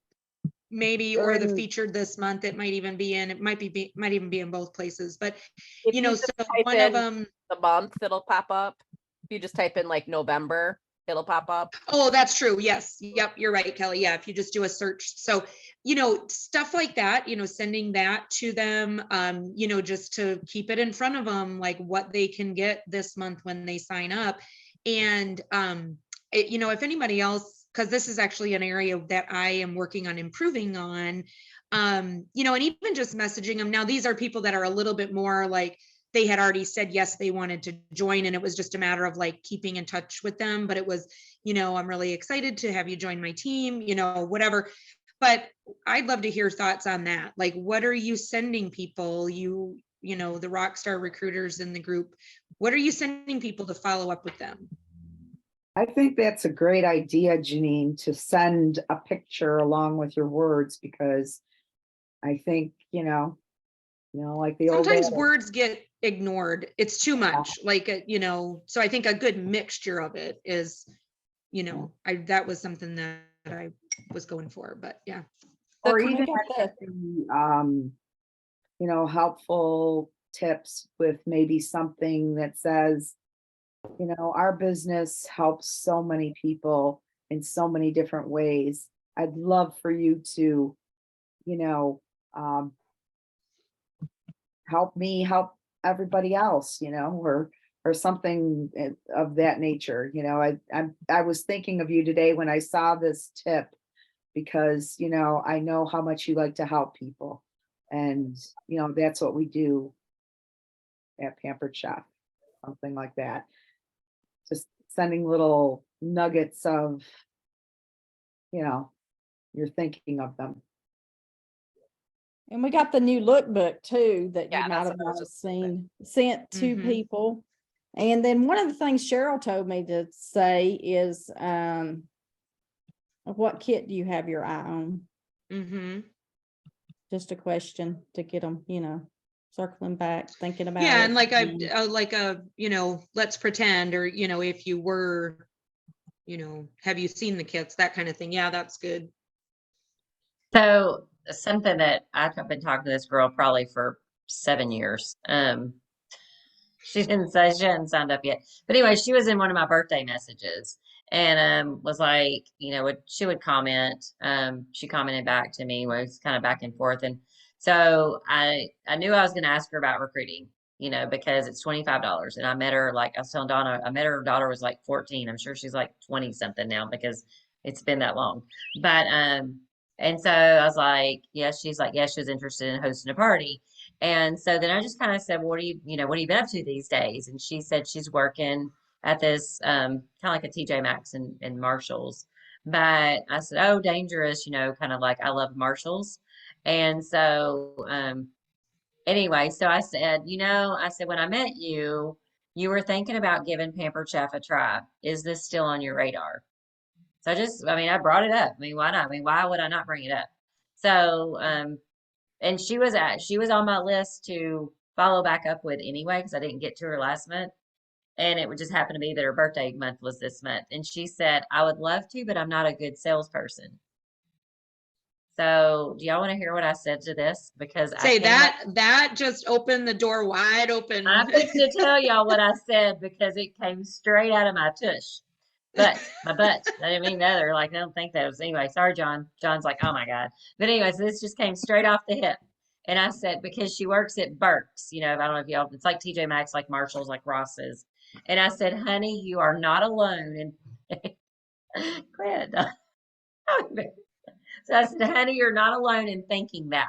or the in- featured this month? It might even be in, might even be in both places, but If you just so type one of in them. the month, it'll pop up. If you just type in like November, it'll pop up. Oh, that's true. Yes. Yep. You're right, Kelly. Yeah. If you just do a search. So, stuff like that, sending that to them, just to keep it in front of them, like what they can get this month when they sign up. And, if anybody else, because this is actually an area that I am working on improving on, and even just messaging them. Now, these are people that are a little bit more like, they had already said yes, they wanted to join, and it was just a matter of like keeping in touch with them. But it was, I'm really excited to have you join my team, whatever. But I'd love to hear thoughts on that. Like, what are you sending people? The Rockstar recruiters in the group, what are you sending people to follow up with them? I think that's a great idea, Janine, to send a picture along with your words, because I think, like the old Sometimes adage, words get ignored. It's too much, like, so I think a good mixture of it is, that was something that I was going for, but yeah. or Can we even get the- helpful tips with maybe something that says, our business helps so many people in so many different ways. I'd love for you to, help me help everybody else, or something of that nature. I was thinking of you today when I saw this tip, because, I know how much you like to help people. And, that's what we do at Pampered Chef, something like that. Just sending little nuggets of, you're thinking of them. And we got the new lookbook too, that you Yeah, might that's have what I was not just gonna say. seen, sent to Mhm. people. And then one of the things Cheryl told me to say is, what kit do you have your eye on? Mm-hmm. Just a question to get them, circling back, thinking about it. Yeah, and like let's pretend, or if you were you know, have you seen the kits, that kind of thing. Yeah, that's good. So something that I've been talking to this girl probably for 7 years. She didn't say she hadn't signed up yet. But anyway, she was in one of my birthday messages and was like, you know, she would comment. She commented back to me, was kind of back and forth. And so I knew I was gonna ask her about recruiting, you know, because it's $25. And I met her, like I was telling Donna, I met her daughter was like 14. I'm sure she's like 20 something now because it's been that long. But and so I was like, yes, she's like, yes, she was interested in hosting a party. And so then I just kind of said, well, what do you know, what have you been up to these days? And she said she's working at this kind of like a TJ Maxx and Marshalls. But I said, oh, dangerous, you know, kind of like I love Marshalls. And so anyway, so I said, you know, I said, when I met you, you were thinking about giving Pampered Chef a try. Is this still on your radar? So I mean, I brought it up. I mean, why not? I mean, why would I not bring it up? So, and she was on my list to follow back up with anyway, because I didn't get to her last month. And it would just happen to be that her birthday month was this month. And she said, I would love to, but I'm not a good salesperson. So do y'all want to hear what I said to this? Because Say that just opened the door wide open. I'm fixing to tell y'all what I said because it came straight out of my tush. But my butt. I didn't mean the other. Like, I don't think that was anyway. Sorry, John. John's like, oh my God. But anyway, so this just came straight off the hip. And I said, because she works at Burke's, you know, I don't know if y'all, it's like TJ Maxx, like Marshalls, like Ross's. And I said, honey, you are not alone. And quit. So I said, honey, you're not alone in thinking that.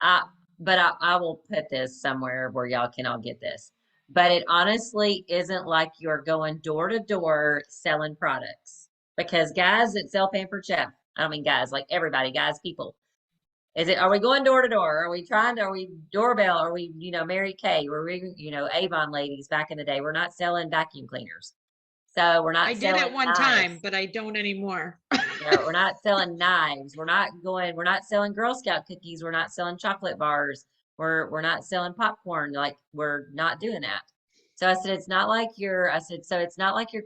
But I will put this somewhere where y'all can all get this. But it honestly isn't like you're going door to door selling products. Because guys that sell Pampered Chef, I don't mean guys, like everybody, guys, people. Are we going door to door? Are we doorbell? Are we, you know, Mary Kay? Were we, you know, Avon ladies back in the day? We're not selling vacuum cleaners. So we're not I did selling at one knives. time, but I don't anymore. You know, we're not selling knives. We're not selling Girl Scout cookies. We're not selling chocolate bars. We're not selling popcorn. Like, we're not doing that. So I said, it's not like you're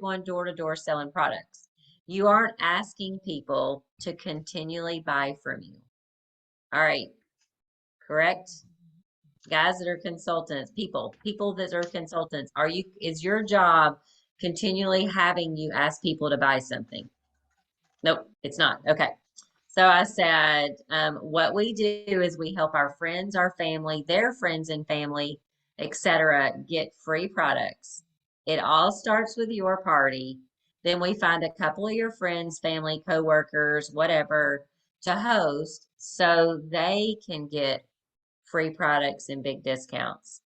going door to door selling products. You aren't asking people to continually buy from you. All right. Correct? Guys that are consultants, people that are consultants, is your job continually having you ask people to buy something? Nope, it's not. Okay. So I said, what we do is we help our friends, our family, their friends and family, etc., get free products. It all starts with your party. Then we find a couple of your friends, family, coworkers, whatever, to host so they can get free products and big discounts.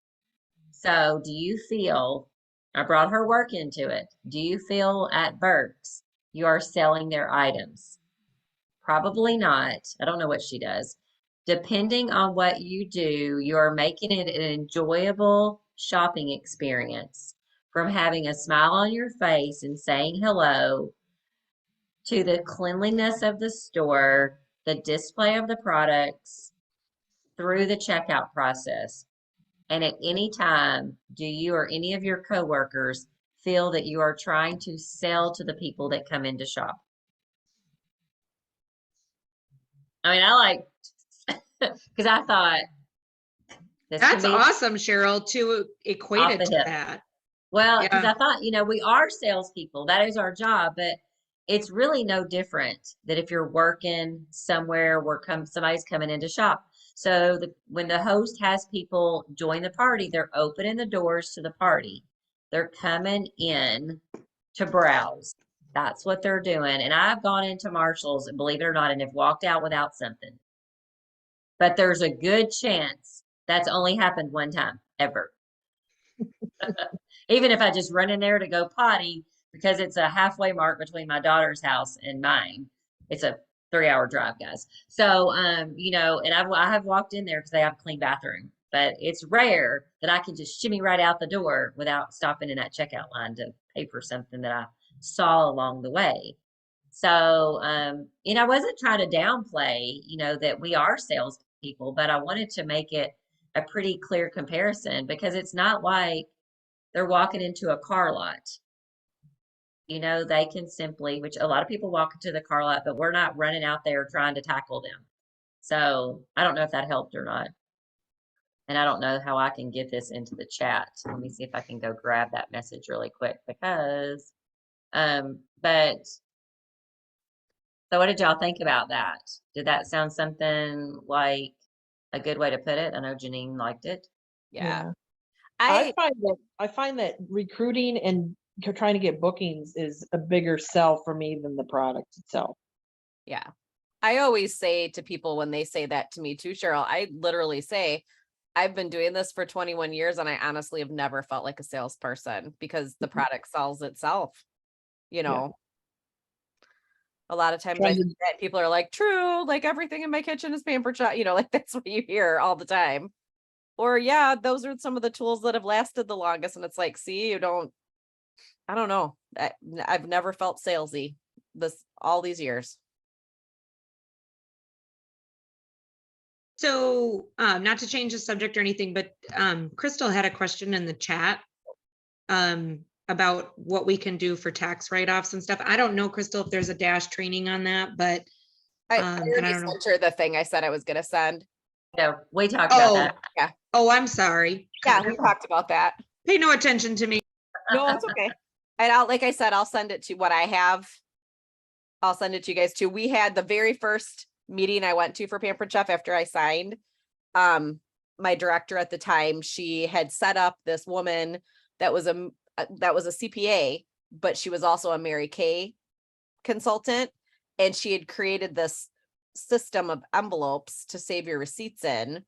So do you feel, I brought her work into it, do you feel at Burke's you are selling their items? Probably not. I don't know what she does. Depending on what you do, you are making it an enjoyable shopping experience, from having a smile on your face and saying hello, to the cleanliness of the store, the display of the products, through the checkout process. And at any time, do you or any of your coworkers feel that you are trying to sell to the people that come in to shop? I mean, I like, because I thought that's awesome, Cheryl, to equate it to that. Well, because I thought, you know, we are salespeople. That is our job, but it's really no different that if you're working somewhere where somebody's coming in to shop. So when the host has people join the party, they're opening the doors to the party. They're coming in to browse. That's what they're doing. And I've gone into Marshalls, believe it or not, and have walked out without something. But there's a good chance that's only happened one time ever. Even if I just run in there to go potty, because it's a halfway mark between my daughter's house and mine. It's a 3-hour drive, guys. So, you know, and I have walked in there because they have a clean bathroom, but it's rare that I can just shimmy right out the door without stopping in that checkout line to pay for something that I saw along the way. So, you know, I wasn't trying to downplay, you know, that we are salespeople, but I wanted to make it a pretty clear comparison, because it's not like they're walking into a car lot. they can simply, which a lot of people walk into the car lot, but we're not running out there trying to tackle them. So I don't know if that helped or not. And I don't know how I can get this into the chat. Let me see if I can go grab that message really quick because, but so what did y'all think about that? Did that sound something like a good way to put it? I know Janine liked it. Yeah. I find that recruiting and trying to get bookings is a bigger sell for me than the product itself. Yeah. I always say to people when they say that to me too, Cheryl, I literally say, I've been doing this for 21 years and I honestly have never felt like a salesperson because the product sells itself. You know, a lot of times I think that people are like, true, like everything in my kitchen is Pampered Chef, like that's what you hear all the time. Or yeah, those are some of the tools that have lasted the longest. And it's like, see, I don't know. I've never felt salesy all these years. So not to change the subject or anything, but Crystal had a question in the chat about what we can do for tax write-offs and stuff. I don't know, Crystal, if there's a Dash training on that, but I and already I don't know. sent her the thing I said I was going to send. No, we talked about that. Yeah. Oh, I'm sorry. Yeah, we talked about that. Pay no attention to me. No, it's okay. And like I said, I'll send it to what I have. I'll send it to you guys too. We had the very first meeting I went to for Pampered Chef after I signed. My director at the time, she had set up this woman that was a CPA, but she was also a Mary Kay consultant. And she had created this system of envelopes to save your receipts in.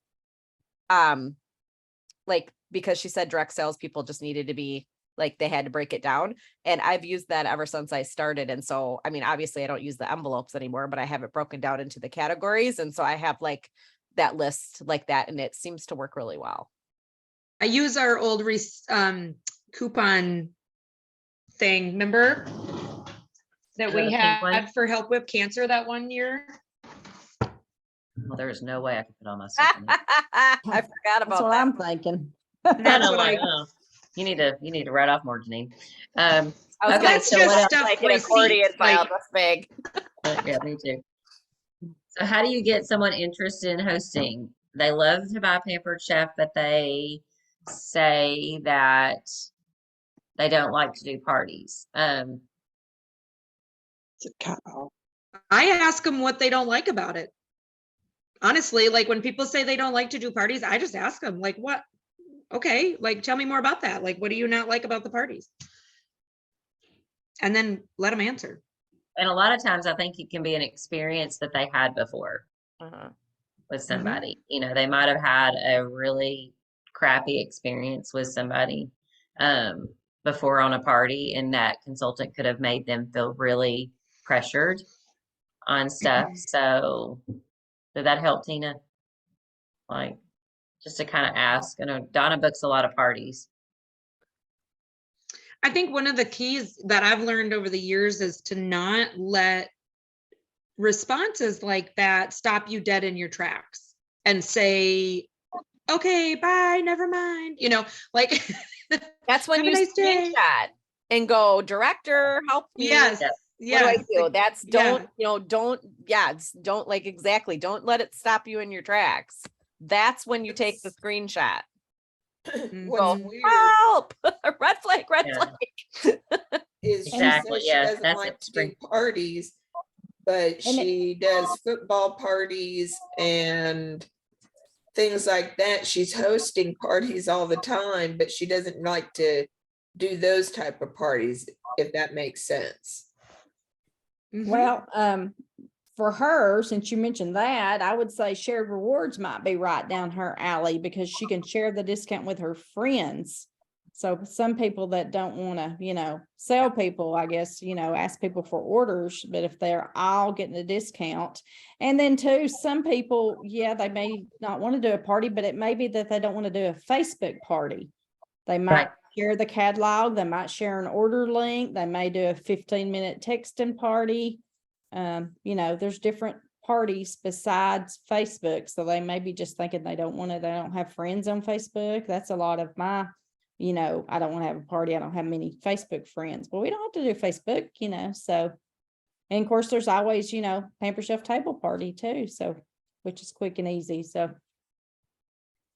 Like, because she said direct sales people just needed to be like, they had to break it down. And I've used that ever since I started. And so, I mean, obviously I don't use the envelopes anymore, but I have it broken down into the categories. And so I have like that list like that, and it seems to work really well. I use our old coupon thing, remember? That we had for Help with Cancer that one year. Well, there's no way I could put all my stuff in there. I forgot about That's what that. I'm thinking. That's what You need to write off more, Janine. I was Okay, that's so just what else? stuff like an receipts, accordion file like- this big. Yeah, me too. So how do you get someone interested in hosting? They love to buy Pampered Chef, but they say that they don't like to do parties. I ask them what they don't like about it. Honestly, like when people say they don't like to do parties, I just ask them like, what? Okay, like tell me more about that. Like, what do you not like about the parties? And then let them answer. And a lot of times I think it can be an experience that they had before with somebody. They might have had a really crappy experience with somebody before on a party, and that consultant could have made them feel really pressured on stuff. So did that help, Tina? Like, just to kind of ask. I know Donna books a lot of parties. I think one of the keys that I've learned over the years is to not let responses like that stop you dead in your tracks and say, okay, bye, never mind. Like that's when have you a nice day. screenshot and go, director, help me. Yes. What do I do? That's don't like exactly. Don't let it stop you in your tracks. That's when you take the screenshot. What's weird Help! Red flag, red flag. is Exactly, she yes, says she doesn't that's like it. to do parties, but she does football parties and things like that. She's hosting parties all the time, but she doesn't like to do those type of parties, if that makes sense. Well, for her, since you mentioned that, I would say shared rewards might be right down her alley because she can share the discount with her friends. So some people that don't want to, sell people, I guess, ask people for orders, but if they're all getting a discount. And then too, some people, they may not want to do a party, but it may be that they don't want to do a Facebook party. They might share the catalog. They might share an order link. They may do a 15-minute texting party. There's different parties besides Facebook. So they may be just thinking they don't have friends on Facebook. That's a lot of my I don't want to have a party. I don't have many Facebook friends. Well, we don't have to do Facebook, so. And of course, there's always, Pamper Chef table party too. So, which is quick and easy. So,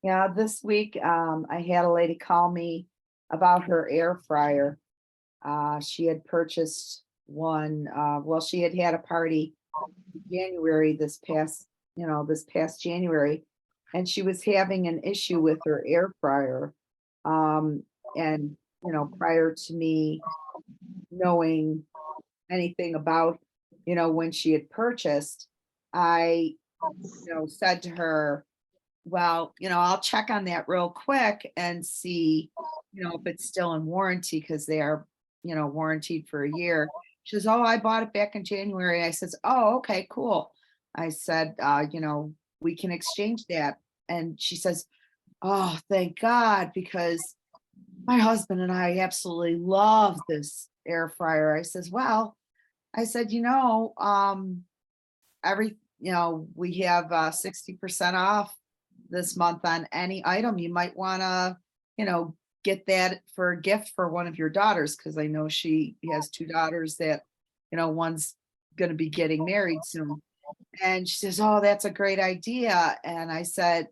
Yeah, this week, I had a lady call me about her air fryer. She had purchased one, she had had a party in January this past January, and she was having an issue with her air fryer. And, prior to me knowing anything about, when she had purchased, I, said to her, well, I'll check on that real quick and see, if it's still in warranty, because they are, warranted for a year. She says, oh, I bought it back in January. I says, oh, okay, cool. I said, we can exchange that. And she says, oh, thank God, because my husband and I absolutely love this air fryer. I says, well, I said, we have 60% off this month on any item. You might want to, get that for a gift for one of your daughters, because I know she has 2 daughters that, one's going to be getting married soon. And she says, oh, that's a great idea. And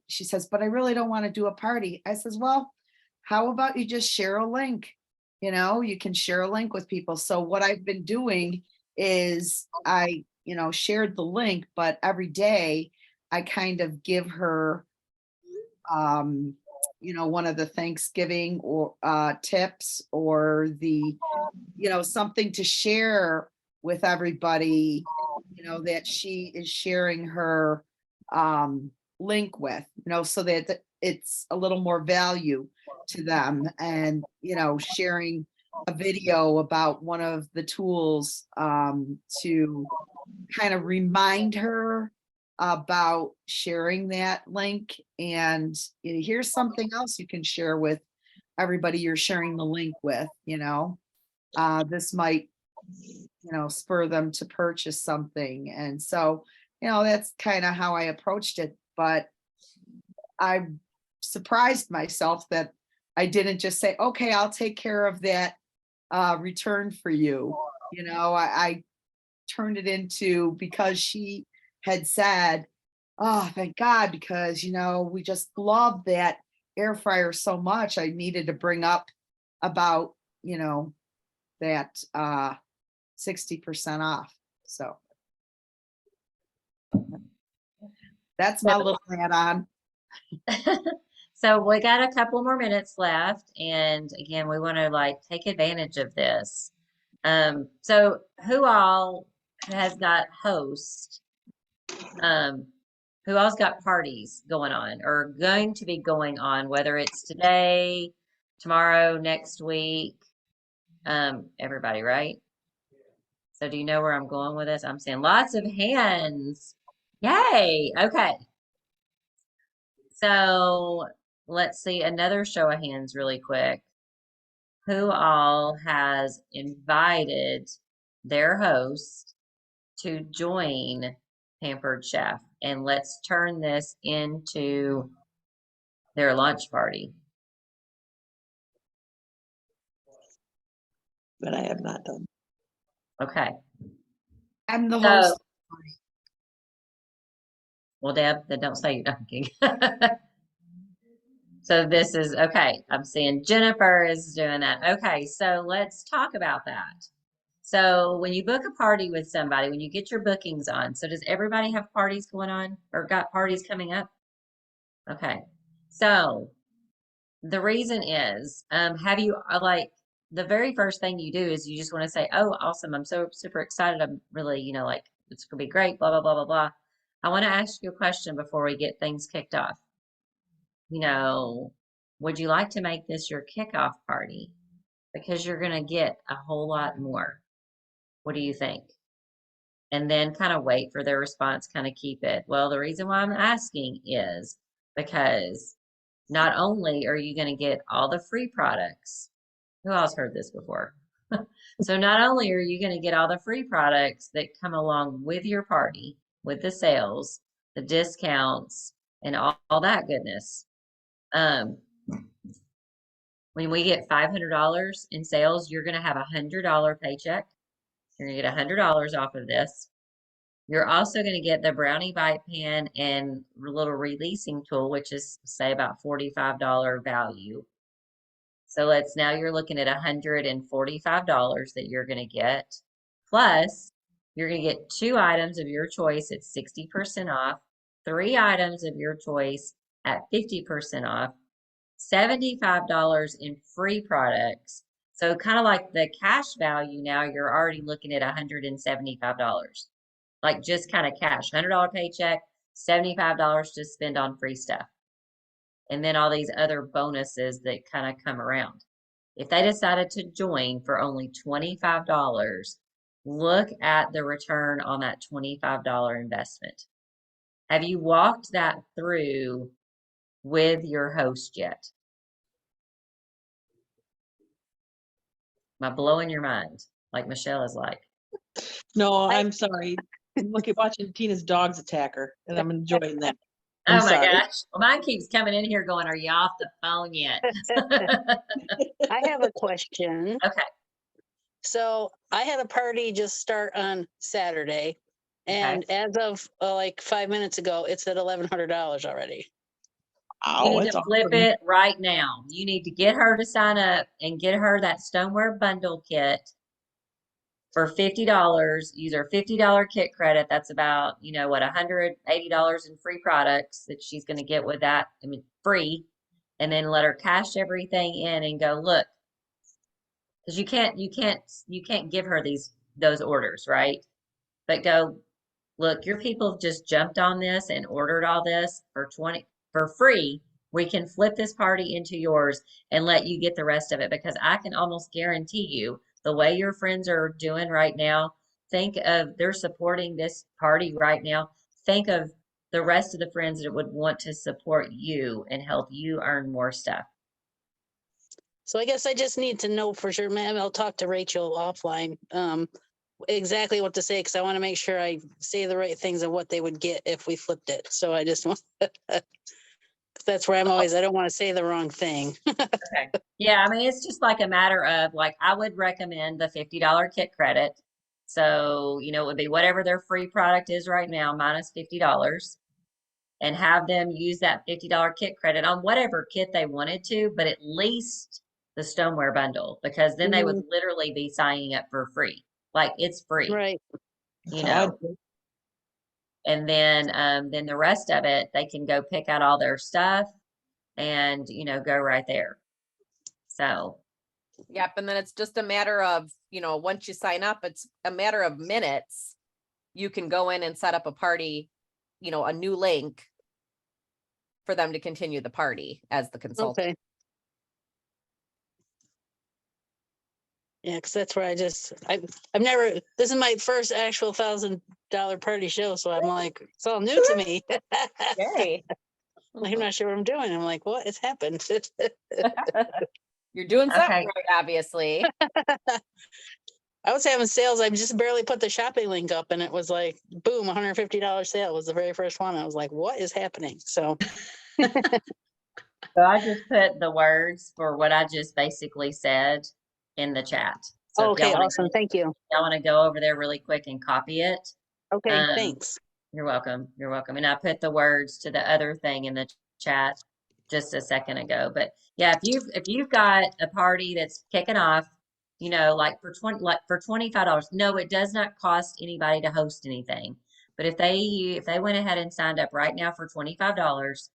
she says, but I really don't want to do a party. I says, well, how about you just share a link? You can share a link with people. So what I've been doing is I, shared the link, but every day I kind of give her, one of the Thanksgiving or tips, or the, something to share with everybody, that she is sharing her link with, so that it's a little more value to them. And, sharing a video about one of the tools to kind of remind her about sharing that link. And here's something else you can share with everybody you're sharing the link with. This might, spur them to purchase something. And so, that's kind of how I approached it. But I surprised myself that I didn't just say, okay, I'll take care of that return for you. I turned it into, because she had said, oh, thank God, because, we just love that air fryer so much. I needed to bring up about, that 60% off. So that's my little add-on. So we got a couple more minutes left, and again, we want to take advantage of this. So who all has got hosts? Who all's got parties going on or going to be going on, whether it's today, tomorrow, next week? Everybody, right? So do you know where I'm going with this? I'm seeing lots of hands. Yay. Okay. So let's see another show of hands really quick. Who all has invited their host to join Pampered Chef? And let's turn this into their lunch party. But I have not done. Okay. I'm the host. Well, Deb, then don't say you're dunking. So this is okay. I'm seeing Jennifer is doing that. Okay, so let's talk about that. So when you book a party with somebody, when you get your bookings on, so does everybody have parties going on or got parties coming up? Okay. So the reason is, have you the very first thing you do is you just want to say, oh, awesome. I'm so super excited. I'm really, it's going to be great, blah, blah, blah, blah, blah. I want to ask you a question before we get things kicked off. Would you like to make this your kickoff party? Because you're going to get a whole lot more. What do you think? And then kind of wait for their response, kind of keep it. Well, the reason why I'm asking is because not only are you going to get all the free products, who else heard this before? So not only are you going to get all the free products that come along with your party, with the sales, the discounts, and all that goodness. When we get $500 in sales, you're going to have $100 paycheck. You're going to get $100 off of this. You're also going to get the Brownie Bite Pen and little releasing tool, which is say about $45 value. So now you're looking at $145 that you're going to get. Plus, you're going to get 2 items of your choice at 60% off, 3 items of your choice at 50% off, $75 in free products. So kind of like the cash value now, you're already looking at $175. Like just kind of cash, $100 paycheck, $75 to spend on free stuff. And then all these other bonuses that kind of come around. If they decided to join for only $25, look at the return on that $25 investment. Have you walked that through with your host yet? Am I blowing your mind like Michelle is like? No, I'm sorry. Look at watching Tina's dogs attack her, and I'm enjoying that. I'm Oh my sorry. gosh. Well, mine keeps coming in here going, are you off the phone yet? I have a question. Okay. So I had a party just start on Saturday, and as of like 5 minutes ago, it's at $1,100 already. You need to flip it right now. You need to get her to sign up and get her that stoneware bundle kit for $50. Use her $50 kit credit. That's about, what, $180 in free products that she's going to get with that. I mean, free. And then let her cash everything in and go, look, because you can't give her those orders, right? But go, look, your people just jumped on this and ordered all this for free. We can flip this party into yours and let you get the rest of it, because I can almost guarantee you the way your friends are doing right now, they're supporting this party right now. Think of the rest of the friends that would want to support you and help you earn more stuff. So I guess I just need to know for sure, ma'am. I'll talk to Rachel offline. Exactly what to say, because I want to make sure I say the right things and what they would get if we flipped it. So I just want that's where I don't want to say the wrong thing. Okay. Yeah, I mean, it's just like a matter of I would recommend the $50 kit credit. So, it would be whatever their free product is right now minus $50, and have them use that $50 kit credit on whatever kit they wanted to, but at least the stoneware bundle, because then they would literally be signing up for free. Like it's free. Right. And then the rest of it, they can go pick out all their stuff and, go right there. So. Yep. And then it's just a matter of, once you sign up, it's a matter of minutes. You can go in and set up a party, a new link for them to continue the party as the consultant. Okay. Yeah, because that's where I've never, this is my first actual $1,000 party show. So I'm like, it's all new to me. Yay. I'm not sure what I'm doing. I'm like, what has happened? You're doing something right, obviously. I was having sales. I just barely put the shopping link up and it was like, boom, $150 sale was the very first one. I was like, what is happening? So. So I just put the words for what I just basically said in the chat. So okay, awesome. Thank you. Y'all want to go over there really quick and copy it? Okay, thanks. You're welcome. You're welcome. And I put the words to the other thing in the chat just a second ago. But yeah, if you've got a party that's kicking off, for $25, no, it does not cost anybody to host anything. But if they went ahead and signed up right now for $25,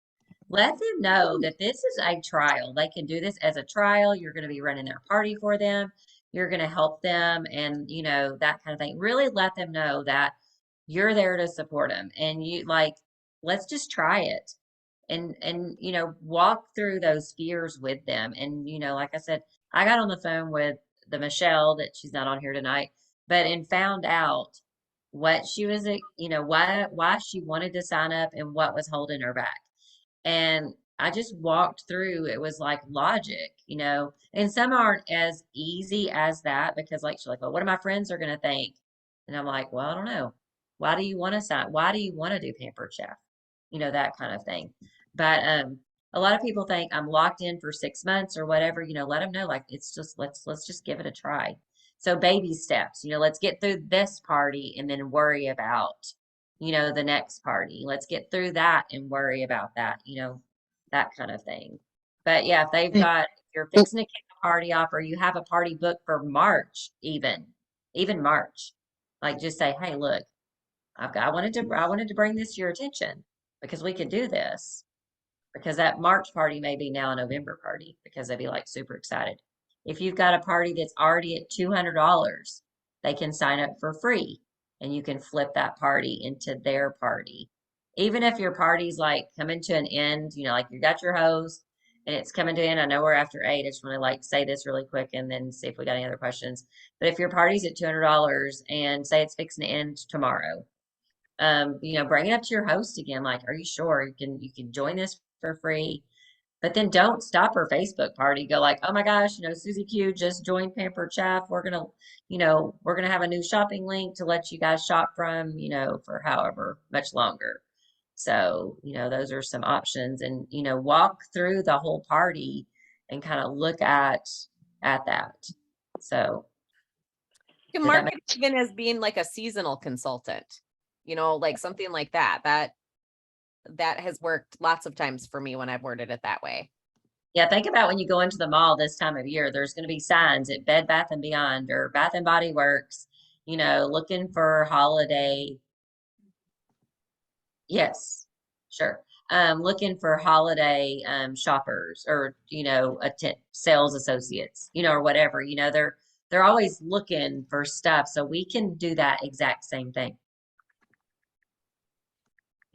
let them know that this is a trial. They can do this as a trial. You're going to be running their party for them. You're going to help them and, that kind of thing. Really let them know that you're there to support them. And let's just try it. And walk through those fears with them. And, like I said, I got on the phone with the Michelle, that she's not on here tonight, and found out what she was, why she wanted to sign up and what was holding her back. And I just walked through, it was like logic, and some aren't as easy as that, because she's like, well, what are my friends are going to think? And I'm like, well, I don't know. Why do you want to sign? Why do you want to do Pampered Chef? That kind of thing. But a lot of people think I'm locked in for 6 months or whatever, let them know, like, it's just, let's just give it a try. So baby steps, let's get through this party and then worry about, the next party. Let's get through that and worry about that, that kind of thing. But yeah, if they've got, if you're fixing to kick a party off or you have a party booked for March, even March, like just say, hey, look, I wanted to bring this to your attention because we could do this. Because that March party may be now a November party because they'd be like super excited. If you've got a party that's already at $200, they can sign up for free and you can flip that party into their party. Even if your party's like coming to an end, like you got your host and it's coming to an end. I know we're after 8. I just want to like say this really quick and then see if we got any other questions. But if your party's at $200 and say it's fixing to end tomorrow, bring it up to your host again. Like, are you sure you can join this for free? But then don't stop her Facebook party. Go like, oh my gosh, Susie Q just joined Pampered Chef. We're gonna have a new shopping link to let you guys shop from, for however much longer. So, those are some options, and walk through the whole party and kind of look at that. So You can market it even as being like a seasonal consultant, like something like that. That has worked lots of times for me when I've worded it that way. Yeah, think about when you go into the mall this time of year, there's going to be signs at Bed Bath and Beyond or Bath and Body Works, looking for holiday. Yes, sure. Looking for holiday shoppers or, sales associates, or whatever, they're always looking for stuff. So we can do that exact same thing.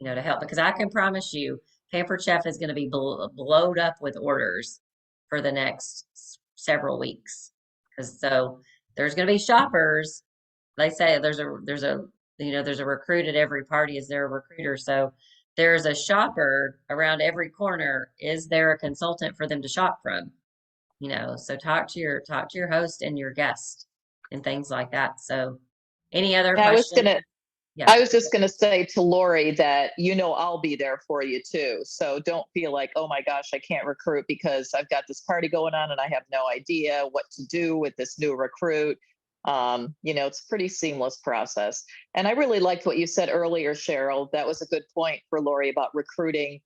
To help, because I can promise you Pampered Chef is going to be blowed up with orders for the next several weeks. Because so there's going to be shoppers. They say there's a recruit at every party. Is there a recruiter? So there's a shopper around every corner. Is there a consultant for them to shop from? So talk to your host and your guest and things like that. So any other questions? I was just going to say to Lori that, I'll be there for you too. So don't feel like, oh my gosh, I can't recruit because I've got this party going on and I have no idea what to do with this new recruit. It's a pretty seamless process. And I really liked what you said earlier, Cheryl. That was a good point for Lori about recruiting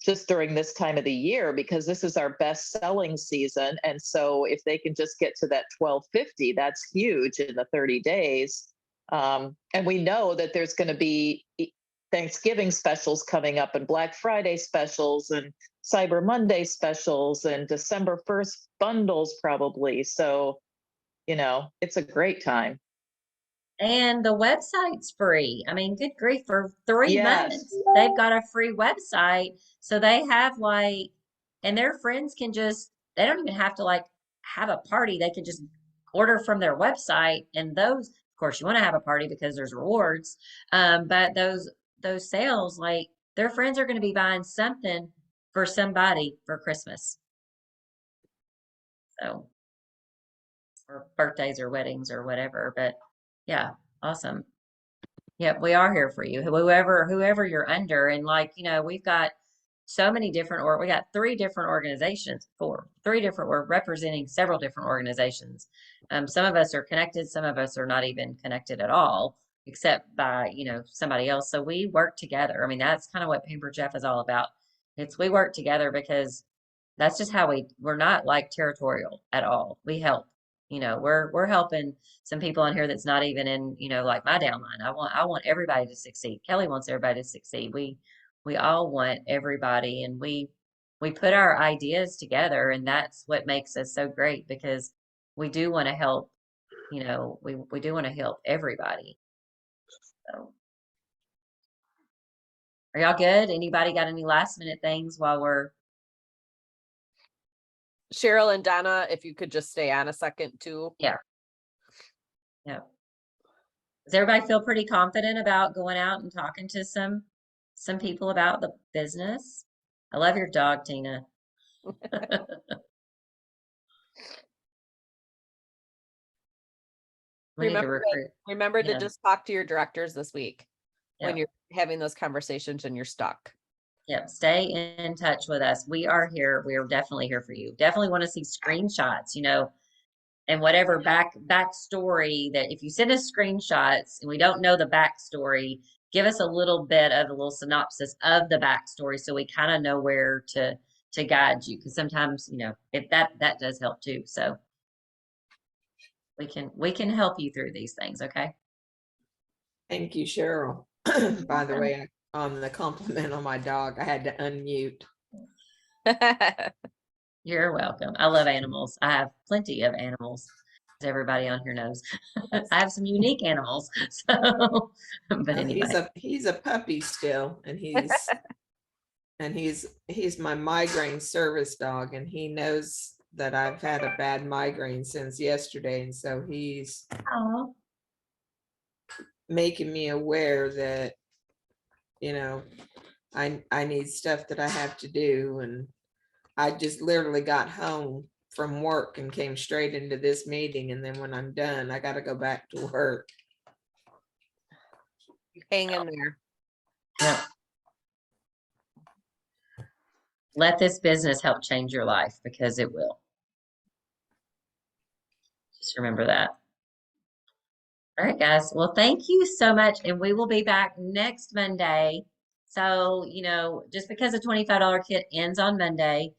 just during this time of the year, because this is our best selling season. And so if they can just get to that $12.50, that's huge in the 30 days. And we know that there's going to be Thanksgiving specials coming up and Black Friday specials and Cyber Monday specials and December 1st bundles probably. So, it's a great time. And the website's free. I mean, good grief, for 3 months, they've got a free website. So they have and their friends can they don't even have to have a party. They can just order from their website, and those, of course, you want to have a party because there's rewards. But those sales, their friends are going to be buying something for somebody for Christmas. So, or birthdays or weddings or whatever. But yeah, awesome. Yep, we are here for you. Whoever you're under. And we've got so many different, we got 3 different organizations, we're representing several different organizations. Some of us are connected, some of us are not even connected at all, except by, somebody else. So we work together. I mean, that's kind of what Pampered Chef is all about. We work together because that's just how we're not territorial at all. We help. We're helping some people on here that's not even in, my downline. I want everybody to succeed. Kelly wants everybody to succeed. We all want everybody, and we put our ideas together, and that's what makes us so great, because we do want to help, we do want to help everybody. So are y'all good? Anybody got any last minute things while we're Cheryl and Donna, if you could just stay on a second too. Yeah. Does everybody feel pretty confident about going out and talking to some people about the business? I love your dog, Tina. Remember to just talk to your directors this week when you're having those conversations and you're stuck. Yep, stay in touch with us. We are here. We are definitely here for you. Definitely want to see screenshots, and whatever backstory that if you send us screenshots and we don't know the backstory, give us a little bit of a little synopsis of the backstory so we kind of know where to guide you. Because sometimes, if that does help too. So we can help you through these things, okay? Thank you, Cheryl. By the way, on the compliment on my dog, I had to unmute. You're welcome. I love animals. I have plenty of animals, as everybody on here knows. I have some unique animals. So, but Well, anyway, he's a puppy still, and he's my migraine service dog, and he knows that I've had a bad migraine since yesterday, and so he's aw, making me aware that I need stuff that I have to do, and I just literally got home from work and came straight into this meeting, and then when I'm done, I got to go back to work. Hang in there. yep. Let this business help change your life because it will. Just remember that. All right, guys. Well, thank you so much. And we will be back next Monday. So, just because the $25 kit ends on Monday,